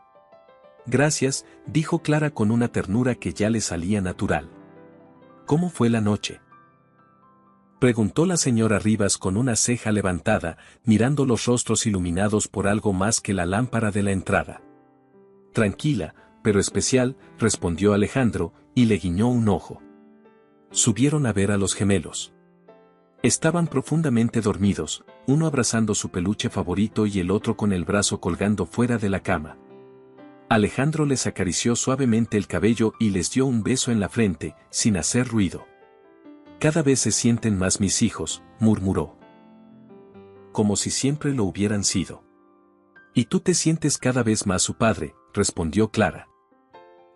«Gracias», dijo Clara con una ternura que ya le salía natural. «¿Cómo fue la noche?», preguntó la señora Rivas con una ceja levantada, mirando los rostros iluminados por algo más que la lámpara de la entrada. «Tranquila, pero especial», respondió Alejandro, y le guiñó un ojo. Subieron a ver a los gemelos. Estaban profundamente dormidos, uno abrazando su peluche favorito y el otro con el brazo colgando fuera de la cama. Alejandro les acarició suavemente el cabello y les dio un beso en la frente, sin hacer ruido. «Cada vez se sienten más mis hijos», murmuró. «Como si siempre lo hubieran sido». «Y tú te sientes cada vez más su padre», respondió Clara.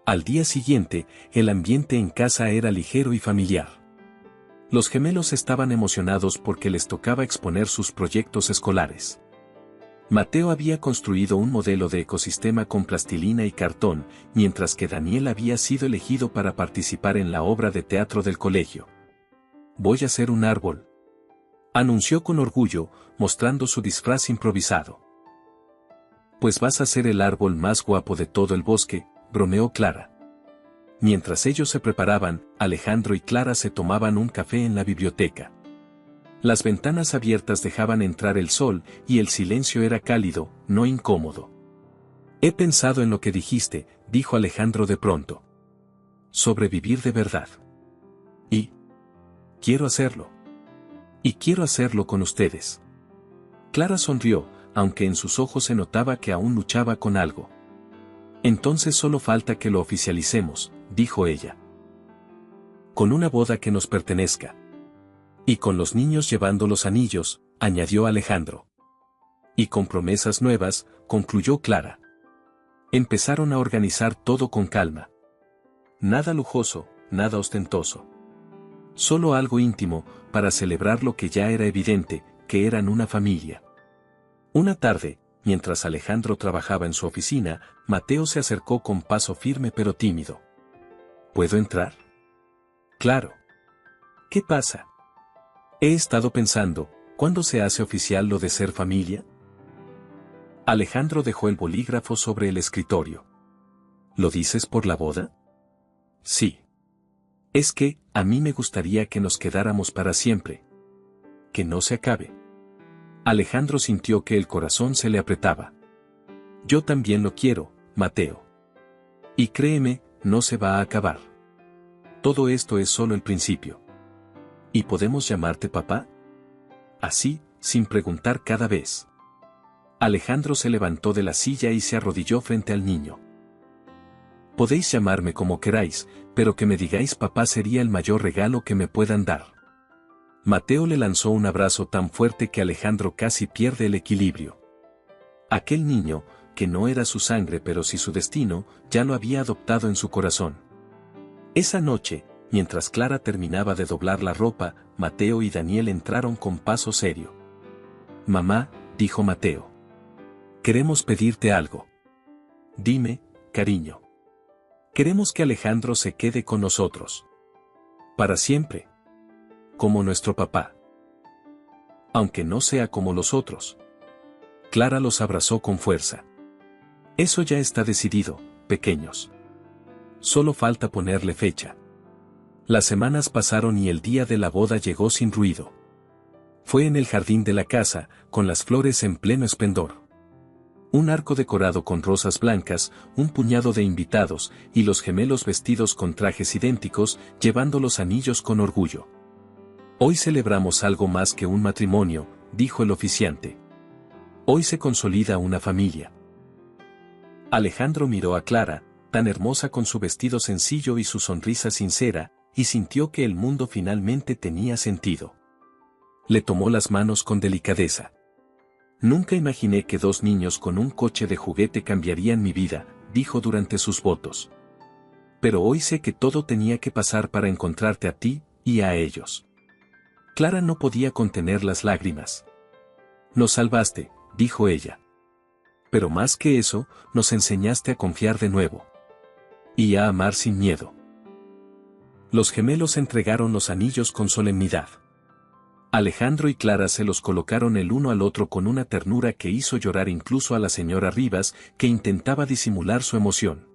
Al día siguiente, el ambiente en casa era ligero y familiar. Los gemelos estaban emocionados porque les tocaba exponer sus proyectos escolares. Mateo había construido un modelo de ecosistema con plastilina y cartón, mientras que Daniel había sido elegido para participar en la obra de teatro del colegio. «Voy a hacer un árbol», anunció con orgullo, mostrando su disfraz improvisado. «Pues vas a ser el árbol más guapo de todo el bosque», bromeó Clara. Mientras ellos se preparaban, Alejandro y Clara se tomaban un café en la biblioteca. Las ventanas abiertas dejaban entrar el sol y el silencio era cálido, no incómodo. «He pensado en lo que dijiste», dijo Alejandro de pronto. «Sobrevivir de verdad. Y quiero hacerlo. Y quiero hacerlo con ustedes». Clara sonrió, aunque en sus ojos se notaba que aún luchaba con algo. «Entonces solo falta que lo oficialicemos», dijo ella. «Con una boda que nos pertenezca. Y con los niños llevando los anillos», añadió Alejandro. «Y con promesas nuevas», concluyó Clara. Empezaron a organizar todo con calma. Nada lujoso, nada ostentoso. Solo algo íntimo, para celebrar lo que ya era evidente, que eran una familia. Una tarde, mientras Alejandro trabajaba en su oficina, Mateo se acercó con paso firme pero tímido. «¿Puedo entrar?». «Claro». «¿Qué pasa?». «He estado pensando, ¿cuándo se hace oficial lo de ser familia?». Alejandro dejó el bolígrafo sobre el escritorio. «¿Lo dices por la boda?». «Sí. Es que, a mí me gustaría que nos quedáramos para siempre. Que no se acabe». Alejandro sintió que el corazón se le apretaba. «Yo también lo quiero, Mateo. Y créeme, no se va a acabar. Todo esto es solo el principio». «¿Y podemos llamarte papá?». Así, sin preguntar cada vez. Alejandro se levantó de la silla y se arrodilló frente al niño. «Podéis llamarme como queráis, pero que me digáis papá sería el mayor regalo que me puedan dar». Mateo le lanzó un abrazo tan fuerte que Alejandro casi pierde el equilibrio. Aquel niño, que no era su sangre pero sí su destino, ya lo había adoptado en su corazón. Esa noche, mientras Clara terminaba de doblar la ropa, Mateo y Daniel entraron con paso serio. «Mamá», dijo Mateo. «Queremos pedirte algo». «Dime, cariño». «Queremos que Alejandro se quede con nosotros. Para siempre. Como nuestro papá. Aunque no sea como los otros». Clara los abrazó con fuerza. «Eso ya está decidido, pequeños. Solo falta ponerle fecha». Las semanas pasaron y el día de la boda llegó sin ruido. Fue en el jardín de la casa, con las flores en pleno esplendor. Un arco decorado con rosas blancas, un puñado de invitados, y los gemelos vestidos con trajes idénticos, llevando los anillos con orgullo. Hoy celebramos algo más que un matrimonio, dijo el oficiante. Hoy se consolida una familia. Alejandro miró a Clara, tan hermosa con su vestido sencillo y su sonrisa sincera, y sintió que el mundo finalmente tenía sentido. Le tomó las manos con delicadeza. Nunca imaginé que 2 niños con un coche de juguete cambiarían mi vida, dijo durante sus votos. Pero hoy sé que todo tenía que pasar para encontrarte a ti y a ellos. Clara no podía contener las lágrimas. Nos salvaste, dijo ella. Pero más que eso, nos enseñaste a confiar de nuevo. Y a amar sin miedo. Los gemelos entregaron los anillos con solemnidad. Alejandro y Clara se los colocaron el uno al otro con una ternura que hizo llorar incluso a la señora Rivas, que intentaba disimular su emoción.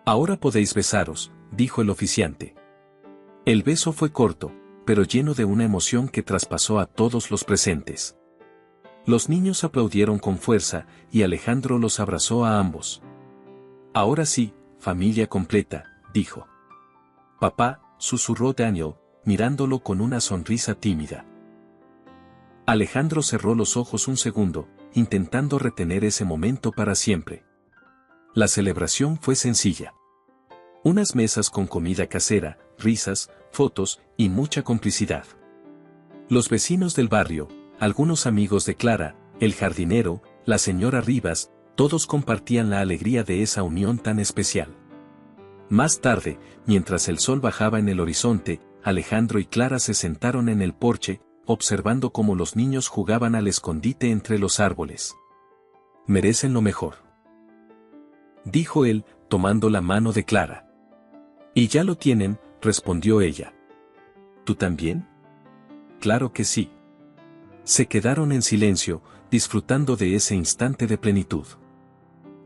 Ahora podéis besaros, dijo el oficiante. El beso fue corto, pero lleno de una emoción que traspasó a todos los presentes. Los niños aplaudieron con fuerza, y Alejandro los abrazó a ambos. Ahora sí, familia completa, dijo. Papá, susurró Daniel, mirándolo con una sonrisa tímida. Alejandro cerró los ojos un segundo, intentando retener ese momento para siempre. La celebración fue sencilla. Unas mesas con comida casera, risas, fotos y mucha complicidad. Los vecinos del barrio, algunos amigos de Clara, el jardinero, la señora Rivas, todos compartían la alegría de esa unión tan especial. Más tarde, mientras el sol bajaba en el horizonte, Alejandro y Clara se sentaron en el porche, observando cómo los niños jugaban al escondite entre los árboles. Merecen lo mejor, dijo él, tomando la mano de Clara. Y ya lo tienen, respondió ella. ¿Tú también? Claro que sí. Se quedaron en silencio, disfrutando de ese instante de plenitud.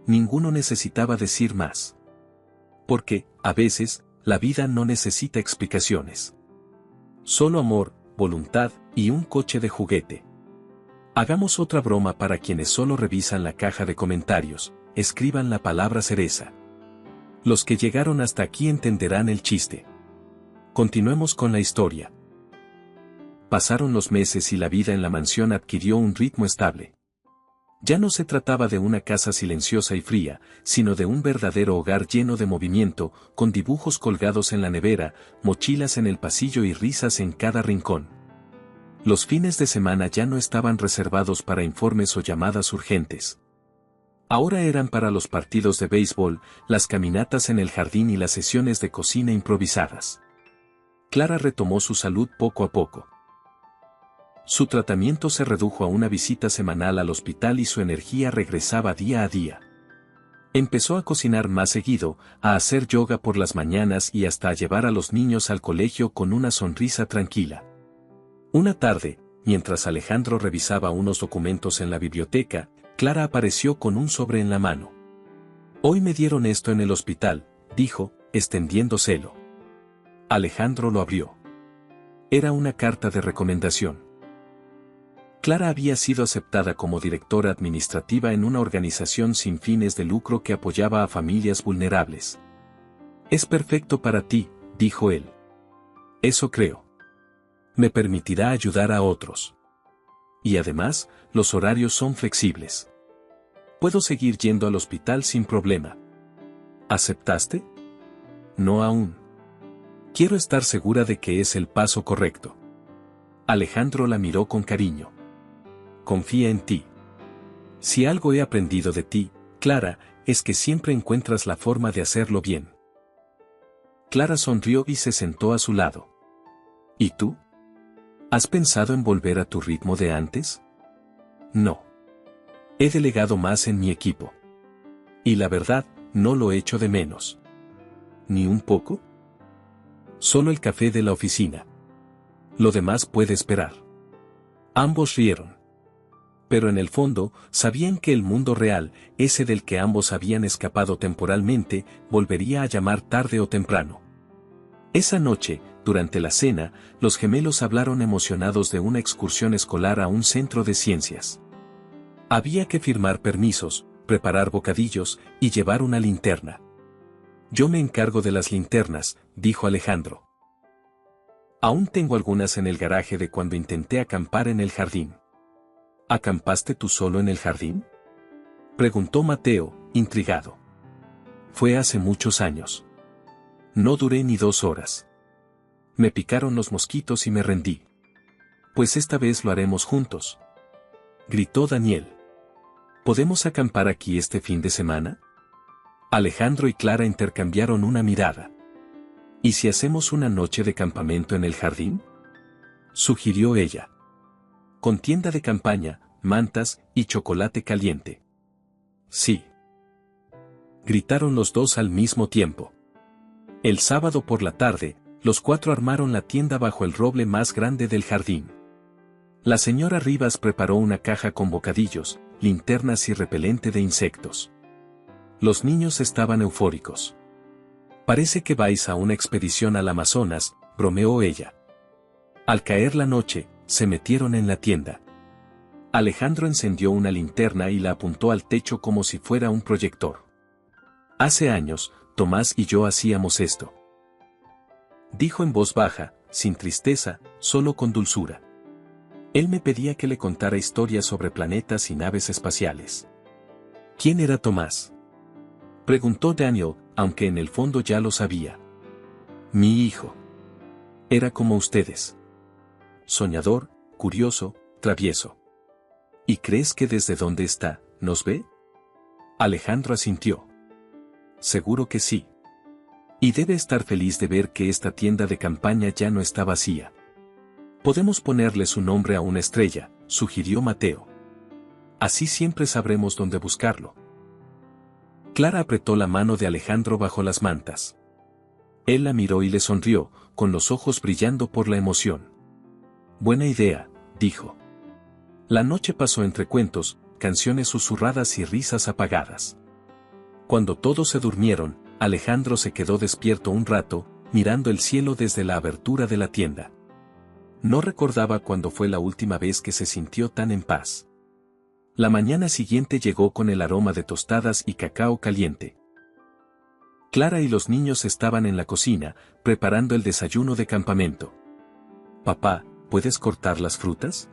Ninguno necesitaba decir más. Porque, a veces, la vida no necesita explicaciones. Solo amor, voluntad y un coche de juguete. Hagamos otra broma para quienes solo revisan la caja de comentarios, escriban la palabra cereza. Los que llegaron hasta aquí entenderán el chiste. Continuemos con la historia. Pasaron los meses y la vida en la mansión adquirió un ritmo estable. Ya no se trataba de una casa silenciosa y fría, sino de un verdadero hogar lleno de movimiento, con dibujos colgados en la nevera, mochilas en el pasillo y risas en cada rincón. Los fines de semana ya no estaban reservados para informes o llamadas urgentes. Ahora eran para los partidos de béisbol, las caminatas en el jardín y las sesiones de cocina improvisadas. Clara retomó su salud poco a poco. Su tratamiento se redujo a una visita semanal al hospital y su energía regresaba día a día. Empezó a cocinar más seguido, a hacer yoga por las mañanas y hasta a llevar a los niños al colegio con una sonrisa tranquila. Una tarde, mientras Alejandro revisaba unos documentos en la biblioteca, Clara apareció con un sobre en la mano. Hoy me dieron esto en el hospital, dijo, extendiéndoselo. Alejandro lo abrió. Era una carta de recomendación. Clara había sido aceptada como directora administrativa en una organización sin fines de lucro que apoyaba a familias vulnerables. Es perfecto para ti, dijo él. Eso creo. Me permitirá ayudar a otros. Y además, los horarios son flexibles. Puedo seguir yendo al hospital sin problema. ¿Aceptaste? No aún. Quiero estar segura de que es el paso correcto. Alejandro la miró con cariño. Confía en ti. Si algo he aprendido de ti, Clara, es que siempre encuentras la forma de hacerlo bien. Clara sonrió y se sentó a su lado. ¿Y tú? ¿Has pensado en volver a tu ritmo de antes? No. He delegado más en mi equipo. Y la verdad, no lo echo de menos. ¿Ni un poco? Solo el café de la oficina. Lo demás puede esperar. Ambos rieron. Pero en el fondo, sabían que el mundo real, ese del que ambos habían escapado temporalmente, volvería a llamar tarde o temprano. Esa noche, durante la cena, los gemelos hablaron emocionados de una excursión escolar a un centro de ciencias. Había que firmar permisos, preparar bocadillos y llevar una linterna. Yo me encargo de las linternas, dijo Alejandro. Aún tengo algunas en el garaje de cuando intenté acampar en el jardín. ¿Acampaste tú solo en el jardín?, preguntó Mateo, intrigado. Fue hace muchos años. No duré ni 2 horas. Me picaron los mosquitos y me rendí. Pues esta vez lo haremos juntos, gritó Daniel. ¿Podemos acampar aquí este fin de semana? Alejandro y Clara intercambiaron una mirada. ¿Y si hacemos una noche de campamento en el jardín?, sugirió ella. Con tienda de campaña, mantas y chocolate caliente. Sí, gritaron los dos al mismo tiempo. El sábado por la tarde, los 4 armaron la tienda bajo el roble más grande del jardín. La señora Rivas preparó una caja con bocadillos, linternas y repelente de insectos. Los niños estaban eufóricos. Parece que vais a una expedición al Amazonas, bromeó ella. Al caer la noche, se metieron en la tienda. Alejandro encendió una linterna y la apuntó al techo como si fuera un proyector. Hace años, Tomás y yo hacíamos esto, dijo en voz baja, sin tristeza, solo con dulzura. Él me pedía que le contara historias sobre planetas y naves espaciales. ¿Quién era Tomás?, preguntó Daniel, aunque en el fondo ya lo sabía. Mi hijo. Era como ustedes. Soñador, curioso, travieso. ¿Y crees que desde donde está, nos ve? Alejandro asintió. Seguro que sí. Y debe estar feliz de ver que esta tienda de campaña ya no está vacía. Podemos ponerle su nombre a una estrella, sugirió Mateo. Así siempre sabremos dónde buscarlo. Clara apretó la mano de Alejandro bajo las mantas. Él la miró y le sonrió, con los ojos brillando por la emoción. Buena idea, dijo. La noche pasó entre cuentos, canciones susurradas y risas apagadas. Cuando todos se durmieron, Alejandro se quedó despierto un rato, mirando el cielo desde la abertura de la tienda. No recordaba cuándo fue la última vez que se sintió tan en paz. La mañana siguiente llegó con el aroma de tostadas y cacao caliente. Clara y los niños estaban en la cocina, preparando el desayuno de campamento. Papá, ¿puedes cortar las frutas?,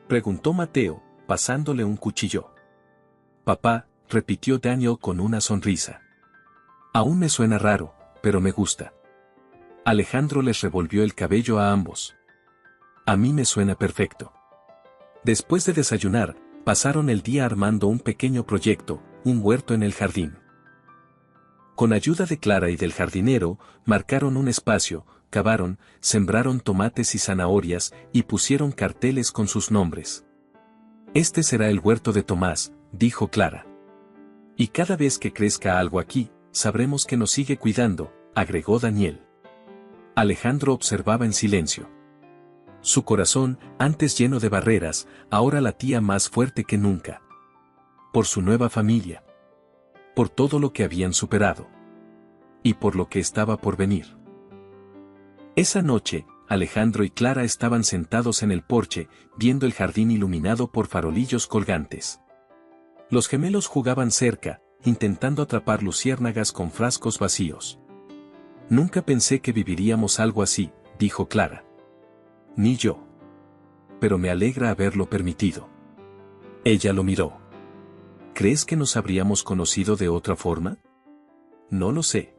preguntó Mateo, pasándole un cuchillo. Papá, repitió Daniel con una sonrisa. Aún me suena raro, pero me gusta. Alejandro les revolvió el cabello a ambos. A mí me suena perfecto. Después de desayunar, pasaron el día armando un pequeño proyecto, un huerto en el jardín. Con ayuda de Clara y del jardinero, marcaron un espacio, cavaron, sembraron tomates y zanahorias, y pusieron carteles con sus nombres. Este será el huerto de Tomás, dijo Clara. Y cada vez que crezca algo aquí, sabremos que nos sigue cuidando, agregó Daniel. Alejandro observaba en silencio. Su corazón, antes lleno de barreras, ahora latía más fuerte que nunca. Por su nueva familia. Por todo lo que habían superado. Y por lo que estaba por venir. Esa noche, Alejandro y Clara estaban sentados en el porche, viendo el jardín iluminado por farolillos colgantes. Los gemelos jugaban cerca, intentando atrapar luciérnagas con frascos vacíos. Nunca pensé que viviríamos algo así, dijo Clara. Ni yo. Pero me alegra haberlo permitido. Ella lo miró. ¿Crees que nos habríamos conocido de otra forma? No lo sé.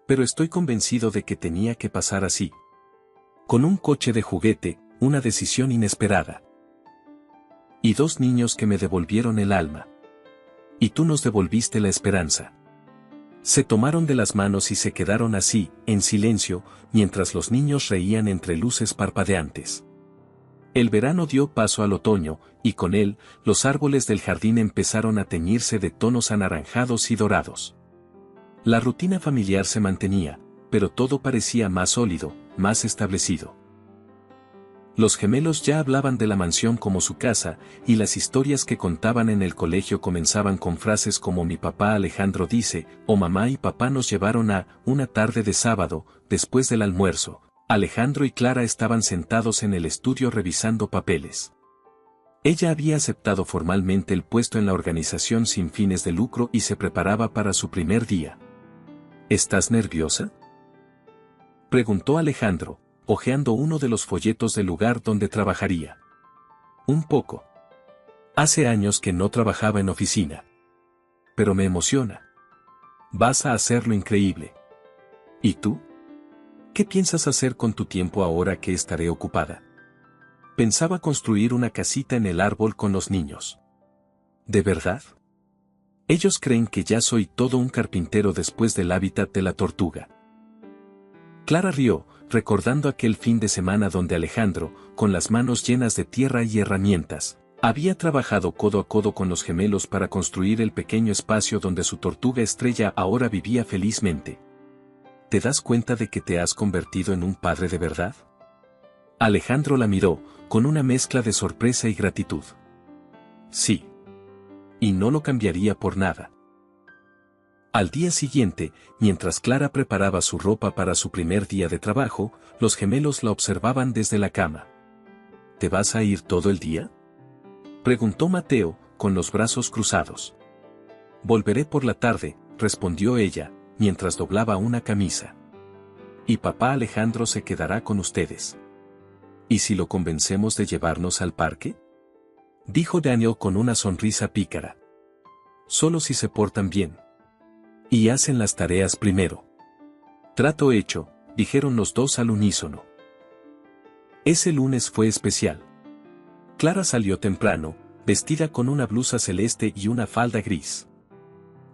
Pero estoy convencido de que tenía que pasar así. Con un coche de juguete, una decisión inesperada. Y 2 niños que me devolvieron el alma. Y tú nos devolviste la esperanza. Se tomaron de las manos y se quedaron así, en silencio, mientras los niños reían entre luces parpadeantes. El verano dio paso al otoño, y con él, los árboles del jardín empezaron a teñirse de tonos anaranjados y dorados. La rutina familiar se mantenía, pero todo parecía más sólido, más establecido. Los gemelos ya hablaban de la mansión como su casa, y las historias que contaban en el colegio comenzaban con frases como mi papá Alejandro dice, o mamá y papá nos llevaron a, una tarde de sábado, después del almuerzo. Alejandro y Clara estaban sentados en el estudio revisando papeles. Ella había aceptado formalmente el puesto en la organización sin fines de lucro y se preparaba para su primer día. ¿Estás nerviosa?, preguntó Alejandro, hojeando uno de los folletos del lugar donde trabajaría. Un poco. Hace años que no trabajaba en oficina. Pero me emociona. Vas a hacerlo increíble. ¿Y tú? ¿Qué piensas hacer con tu tiempo ahora que estaré ocupada? Pensaba construir una casita en el árbol con los niños. ¿De verdad? Ellos creen que ya soy todo un carpintero después del hábitat de la tortuga. Clara rió, recordando aquel fin de semana donde Alejandro, con las manos llenas de tierra y herramientas, había trabajado codo a codo con los gemelos para construir el pequeño espacio donde su tortuga estrella ahora vivía felizmente. ¿Te das cuenta de que te has convertido en un padre de verdad? Alejandro la miró, con una mezcla de sorpresa y gratitud. Sí. Y no lo cambiaría por nada. Al día siguiente, mientras Clara preparaba su ropa para su primer día de trabajo, los gemelos la observaban desde la cama. ¿Te vas a ir todo el día?, preguntó Mateo, con los brazos cruzados. Volveré por la tarde, respondió ella, mientras doblaba una camisa. Y papá Alejandro se quedará con ustedes. ¿Y si lo convencemos de llevarnos al parque?, dijo Daniel con una sonrisa pícara. Solo si se portan bien. Y hacen las tareas primero. Trato hecho, dijeron los dos al unísono. Ese lunes fue especial. Clara salió temprano, vestida con una blusa celeste y una falda gris.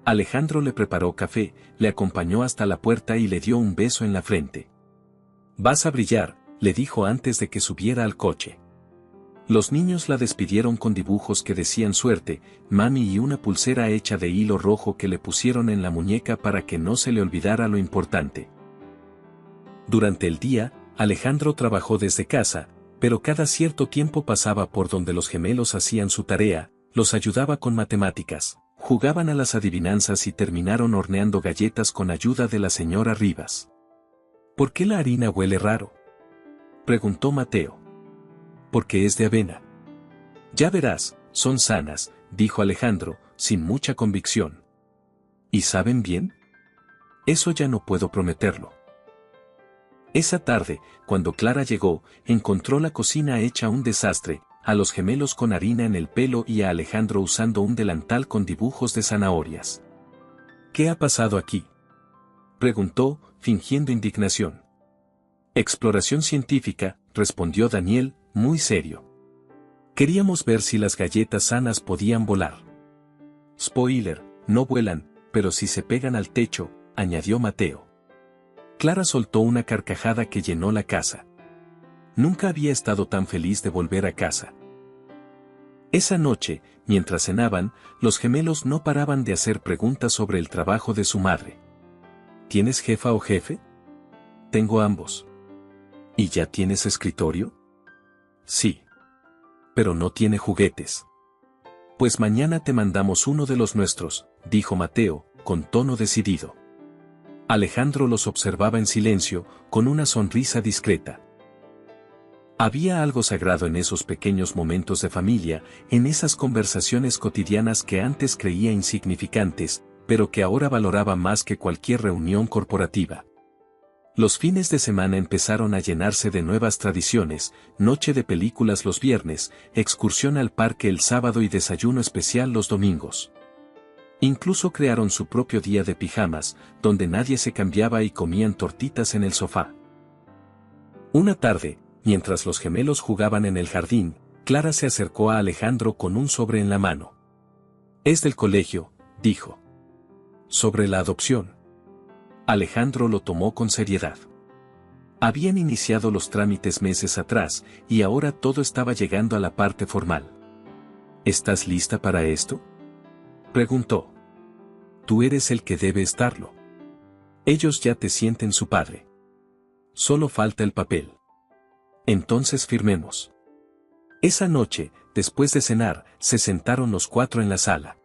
Alejandro le preparó café, le acompañó hasta la puerta y le dio un beso en la frente. Vas a brillar, le dijo antes de que subiera al coche. Los niños la despidieron con dibujos que decían suerte, mami y una pulsera hecha de hilo rojo que le pusieron en la muñeca para que no se le olvidara lo importante. Durante el día, Alejandro trabajó desde casa, pero cada cierto tiempo pasaba por donde los gemelos hacían su tarea, los ayudaba con matemáticas, jugaban a las adivinanzas y terminaron horneando galletas con ayuda de la señora Rivas. ¿Por qué la harina huele raro?, preguntó Mateo. Porque es de avena. Ya verás, son sanas, dijo Alejandro, sin mucha convicción. ¿Y saben bien? Eso ya no puedo prometerlo. Esa tarde, cuando Clara llegó, encontró la cocina hecha un desastre, a los gemelos con harina en el pelo y a Alejandro usando un delantal con dibujos de zanahorias. ¿Qué ha pasado aquí?, preguntó, fingiendo indignación. Exploración científica, respondió Daniel, muy serio. Queríamos ver si las galletas sanas podían volar. Spoiler, no vuelan, pero si se pegan al techo, añadió Mateo. Clara soltó una carcajada que llenó la casa. Nunca había estado tan feliz de volver a casa. Esa noche, mientras cenaban, los gemelos no paraban de hacer preguntas sobre el trabajo de su madre. ¿Tienes jefa o jefe? Tengo ambos. ¿Y ya tienes escritorio? Sí. Pero no tiene juguetes. Pues mañana te mandamos uno de los nuestros, dijo Mateo, con tono decidido. Alejandro los observaba en silencio, con una sonrisa discreta. Había algo sagrado en esos pequeños momentos de familia, en esas conversaciones cotidianas que antes creía insignificantes, pero que ahora valoraba más que cualquier reunión corporativa. Los fines de semana empezaron a llenarse de nuevas tradiciones, noche de películas los viernes, excursión al parque el sábado y desayuno especial los domingos. Incluso crearon su propio día de pijamas, donde nadie se cambiaba y comían tortitas en el sofá. Una tarde, mientras los gemelos jugaban en el jardín, Clara se acercó a Alejandro con un sobre en la mano. Es del colegio, dijo. Sobre la adopción. Alejandro lo tomó con seriedad. Habían iniciado los trámites meses atrás, y ahora todo estaba llegando a la parte formal. ¿Estás lista para esto?, preguntó. Tú eres el que debe estarlo. Ellos ya te sienten su padre. Solo falta el papel. Entonces firmemos. Esa noche, después de cenar, se sentaron los cuatro en la sala.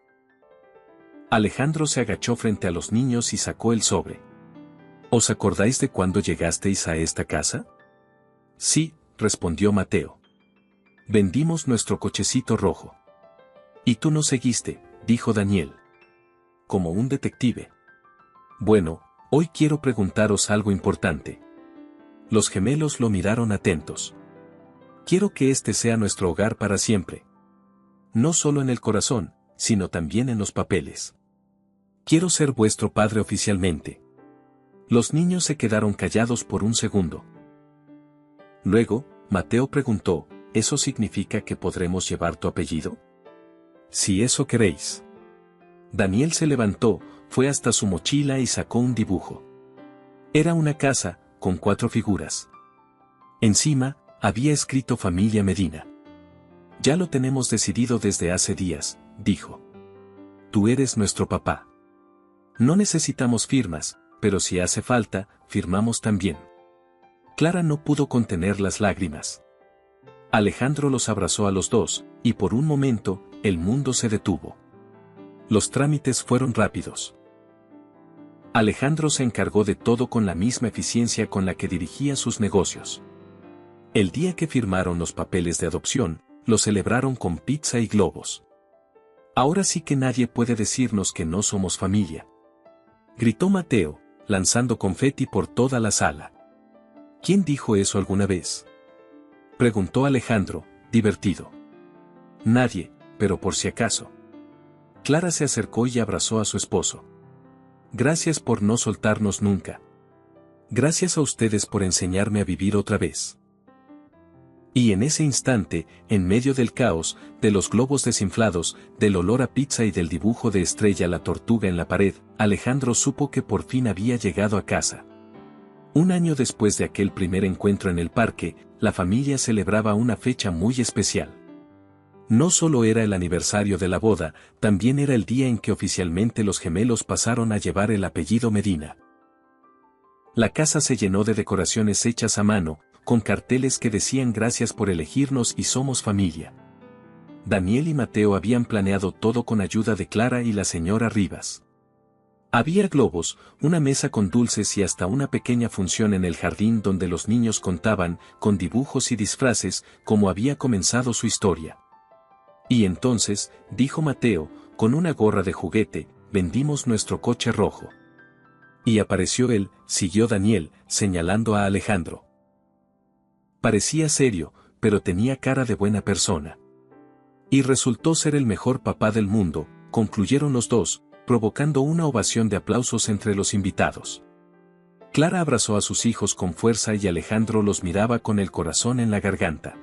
Alejandro se agachó frente a los niños y sacó el sobre. ¿Os acordáis de cuándo llegasteis a esta casa? Sí, respondió Mateo. Vendimos nuestro cochecito rojo. Y tú nos seguiste, dijo Daniel. Como un detective. Bueno, hoy quiero preguntaros algo importante. Los gemelos lo miraron atentos. Quiero que este sea nuestro hogar para siempre. No solo en el corazón, sino también en los papeles. Quiero ser vuestro padre oficialmente. Los niños se quedaron callados por un segundo. Luego, Mateo preguntó, ¿eso significa que podremos llevar tu apellido? Si eso queréis. Daniel se levantó, fue hasta su mochila y sacó un dibujo. Era una casa, con 4 figuras. Encima, había escrito Familia Medina. Ya lo tenemos decidido desde hace días, dijo. Tú eres nuestro papá. No necesitamos firmas, pero si hace falta, firmamos también. Clara no pudo contener las lágrimas. Alejandro los abrazó a los dos, y por un momento, el mundo se detuvo. Los trámites fueron rápidos. Alejandro se encargó de todo con la misma eficiencia con la que dirigía sus negocios. El día que firmaron los papeles de adopción, lo celebraron con pizza y globos. Ahora sí que nadie puede decirnos que no somos familia. Gritó Mateo, lanzando confeti por toda la sala. ¿Quién dijo eso alguna vez? Preguntó Alejandro, divertido. Nadie, pero por si acaso. Clara se acercó y abrazó a su esposo. Gracias por no soltarnos nunca. Gracias a ustedes por enseñarme a vivir otra vez. Y en ese instante, en medio del caos, de los globos desinflados, del olor a pizza y del dibujo de Estrella la tortuga en la pared, Alejandro supo que por fin había llegado a casa. Un año después de aquel primer encuentro en el parque, la familia celebraba una fecha muy especial. No solo era el aniversario de la boda, también era el día en que oficialmente los gemelos pasaron a llevar el apellido Medina. La casa se llenó de decoraciones hechas a mano, con carteles que decían gracias por elegirnos y somos familia. Daniel y Mateo habían planeado todo con ayuda de Clara y la señora Rivas. Había globos, una mesa con dulces y hasta una pequeña función en el jardín donde los niños contaban, con dibujos y disfraces, cómo había comenzado su historia. Y entonces, dijo Mateo, con una gorra de juguete, vendimos nuestro coche rojo. Y apareció él, siguió Daniel, señalando a Alejandro. Parecía serio, pero tenía cara de buena persona. Y resultó ser el mejor papá del mundo, concluyeron los dos, provocando una ovación de aplausos entre los invitados. Clara abrazó a sus hijos con fuerza y Alejandro los miraba con el corazón en la garganta.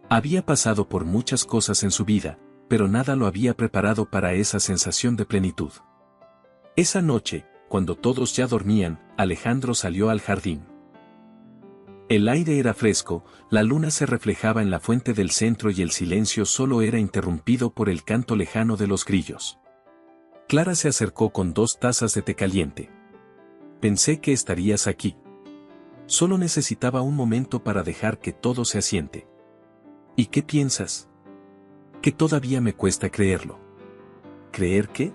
Había pasado por muchas cosas en su vida, pero nada lo había preparado para esa sensación de plenitud. Esa noche, cuando todos ya dormían, Alejandro salió al jardín. El aire era fresco, la luna se reflejaba en la fuente del centro y el silencio solo era interrumpido por el canto lejano de los grillos. Clara se acercó con 2 tazas de té caliente. Pensé que estarías aquí. Solo necesitaba un momento para dejar que todo se asiente. ¿Y qué piensas? Que todavía me cuesta creerlo. ¿Creer qué?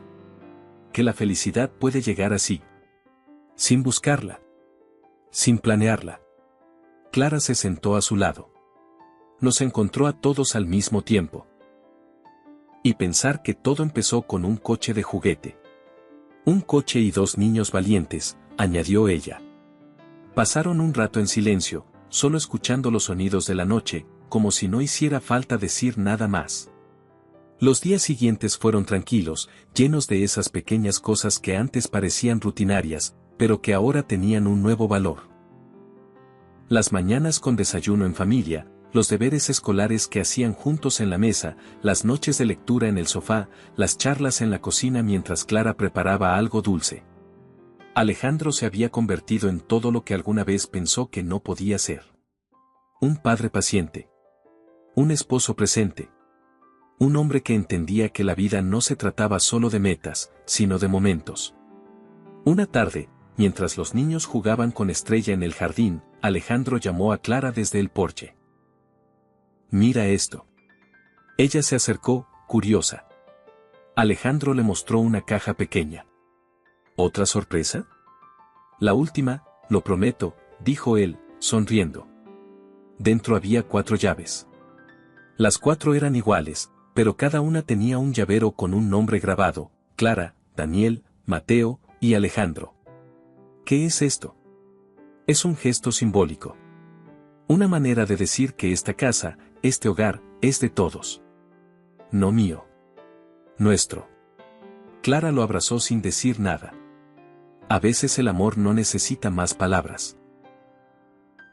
Que la felicidad puede llegar así. Sin buscarla. Sin planearla. Clara se sentó a su lado. Nos encontró a todos al mismo tiempo. Y pensar que todo empezó con un coche de juguete. Un coche y 2 niños valientes, añadió ella. Pasaron un rato en silencio, solo escuchando los sonidos de la noche, como si no hiciera falta decir nada más. Los días siguientes fueron tranquilos, llenos de esas pequeñas cosas que antes parecían rutinarias, pero que ahora tenían un nuevo valor. Las mañanas con desayuno en familia, los deberes escolares que hacían juntos en la mesa, las noches de lectura en el sofá, las charlas en la cocina mientras Clara preparaba algo dulce. Alejandro se había convertido en todo lo que alguna vez pensó que no podía ser. Un padre paciente. Un esposo presente. Un hombre que entendía que la vida no se trataba solo de metas, sino de momentos. Una tarde, mientras los niños jugaban con Estrella en el jardín, Alejandro llamó a Clara desde el porche. Mira esto. Ella se acercó, curiosa. Alejandro le mostró una caja pequeña. ¿Otra sorpresa? La última, lo prometo, dijo él, sonriendo. Dentro había 4 llaves. Las 4 eran iguales, pero cada una tenía un llavero con un nombre grabado: Clara, Daniel, Mateo y Alejandro. ¿Qué es esto? Es un gesto simbólico. Una manera de decir que esta casa, este hogar, es de todos. No mío. Nuestro. Clara lo abrazó sin decir nada. A veces el amor no necesita más palabras.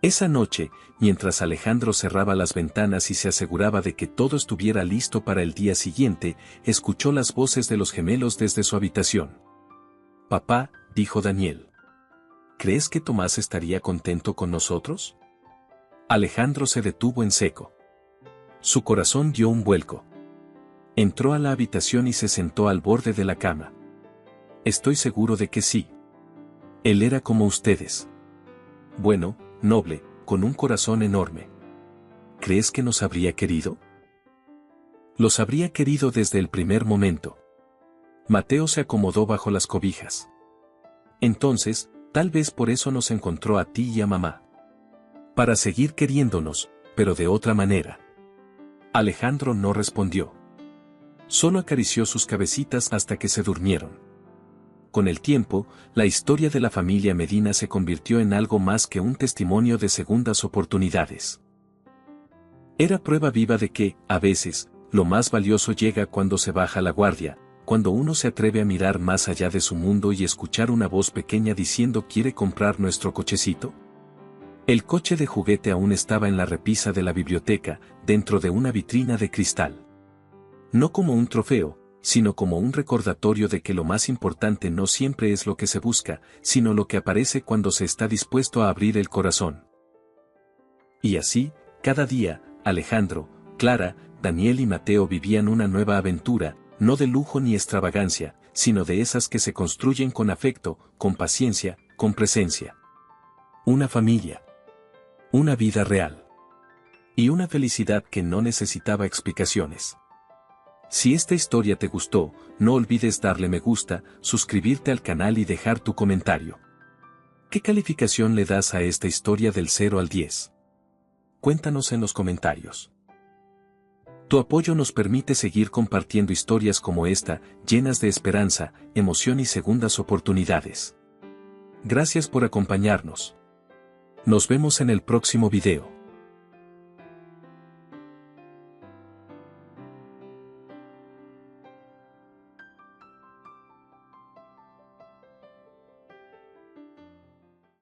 Esa noche, mientras Alejandro cerraba las ventanas y se aseguraba de que todo estuviera listo para el día siguiente, escuchó las voces de los gemelos desde su habitación. «Papá», dijo Daniel. «¿Crees que Tomás estaría contento con nosotros?» Alejandro se detuvo en seco. Su corazón dio un vuelco. Entró a la habitación y se sentó al borde de la cama. «Estoy seguro de que sí. Él era como ustedes. Bueno, noble, con un corazón enorme. ¿Crees que nos habría querido?» Los habría querido desde el primer momento. Mateo se acomodó bajo las cobijas. Entonces, tal vez por eso nos encontró a ti y a mamá. Para seguir queriéndonos, pero de otra manera. Alejandro no respondió. Solo acarició sus cabecitas hasta que se durmieron. Con el tiempo, la historia de la familia Medina se convirtió en algo más que un testimonio de segundas oportunidades. Era prueba viva de que, a veces, lo más valioso llega cuando se baja la guardia, cuando uno se atreve a mirar más allá de su mundo y escuchar una voz pequeña diciendo: ¿quiere comprar nuestro cochecito? El coche de juguete aún estaba en la repisa de la biblioteca, dentro de una vitrina de cristal. No como un trofeo, sino como un recordatorio de que lo más importante no siempre es lo que se busca, sino lo que aparece cuando se está dispuesto a abrir el corazón. Y así, cada día, Alejandro, Clara, Daniel y Mateo vivían una nueva aventura, no de lujo ni extravagancia, sino de esas que se construyen con afecto, con paciencia, con presencia. Una familia. Una vida real. Y una felicidad que no necesitaba explicaciones. Si esta historia te gustó, no olvides darle me gusta, suscribirte al canal y dejar tu comentario. ¿Qué calificación le das a esta historia del 0 al 10? Cuéntanos en los comentarios. Tu apoyo nos permite seguir compartiendo historias como esta, llenas de esperanza, emoción y segundas oportunidades. Gracias por acompañarnos. Nos vemos en el próximo video.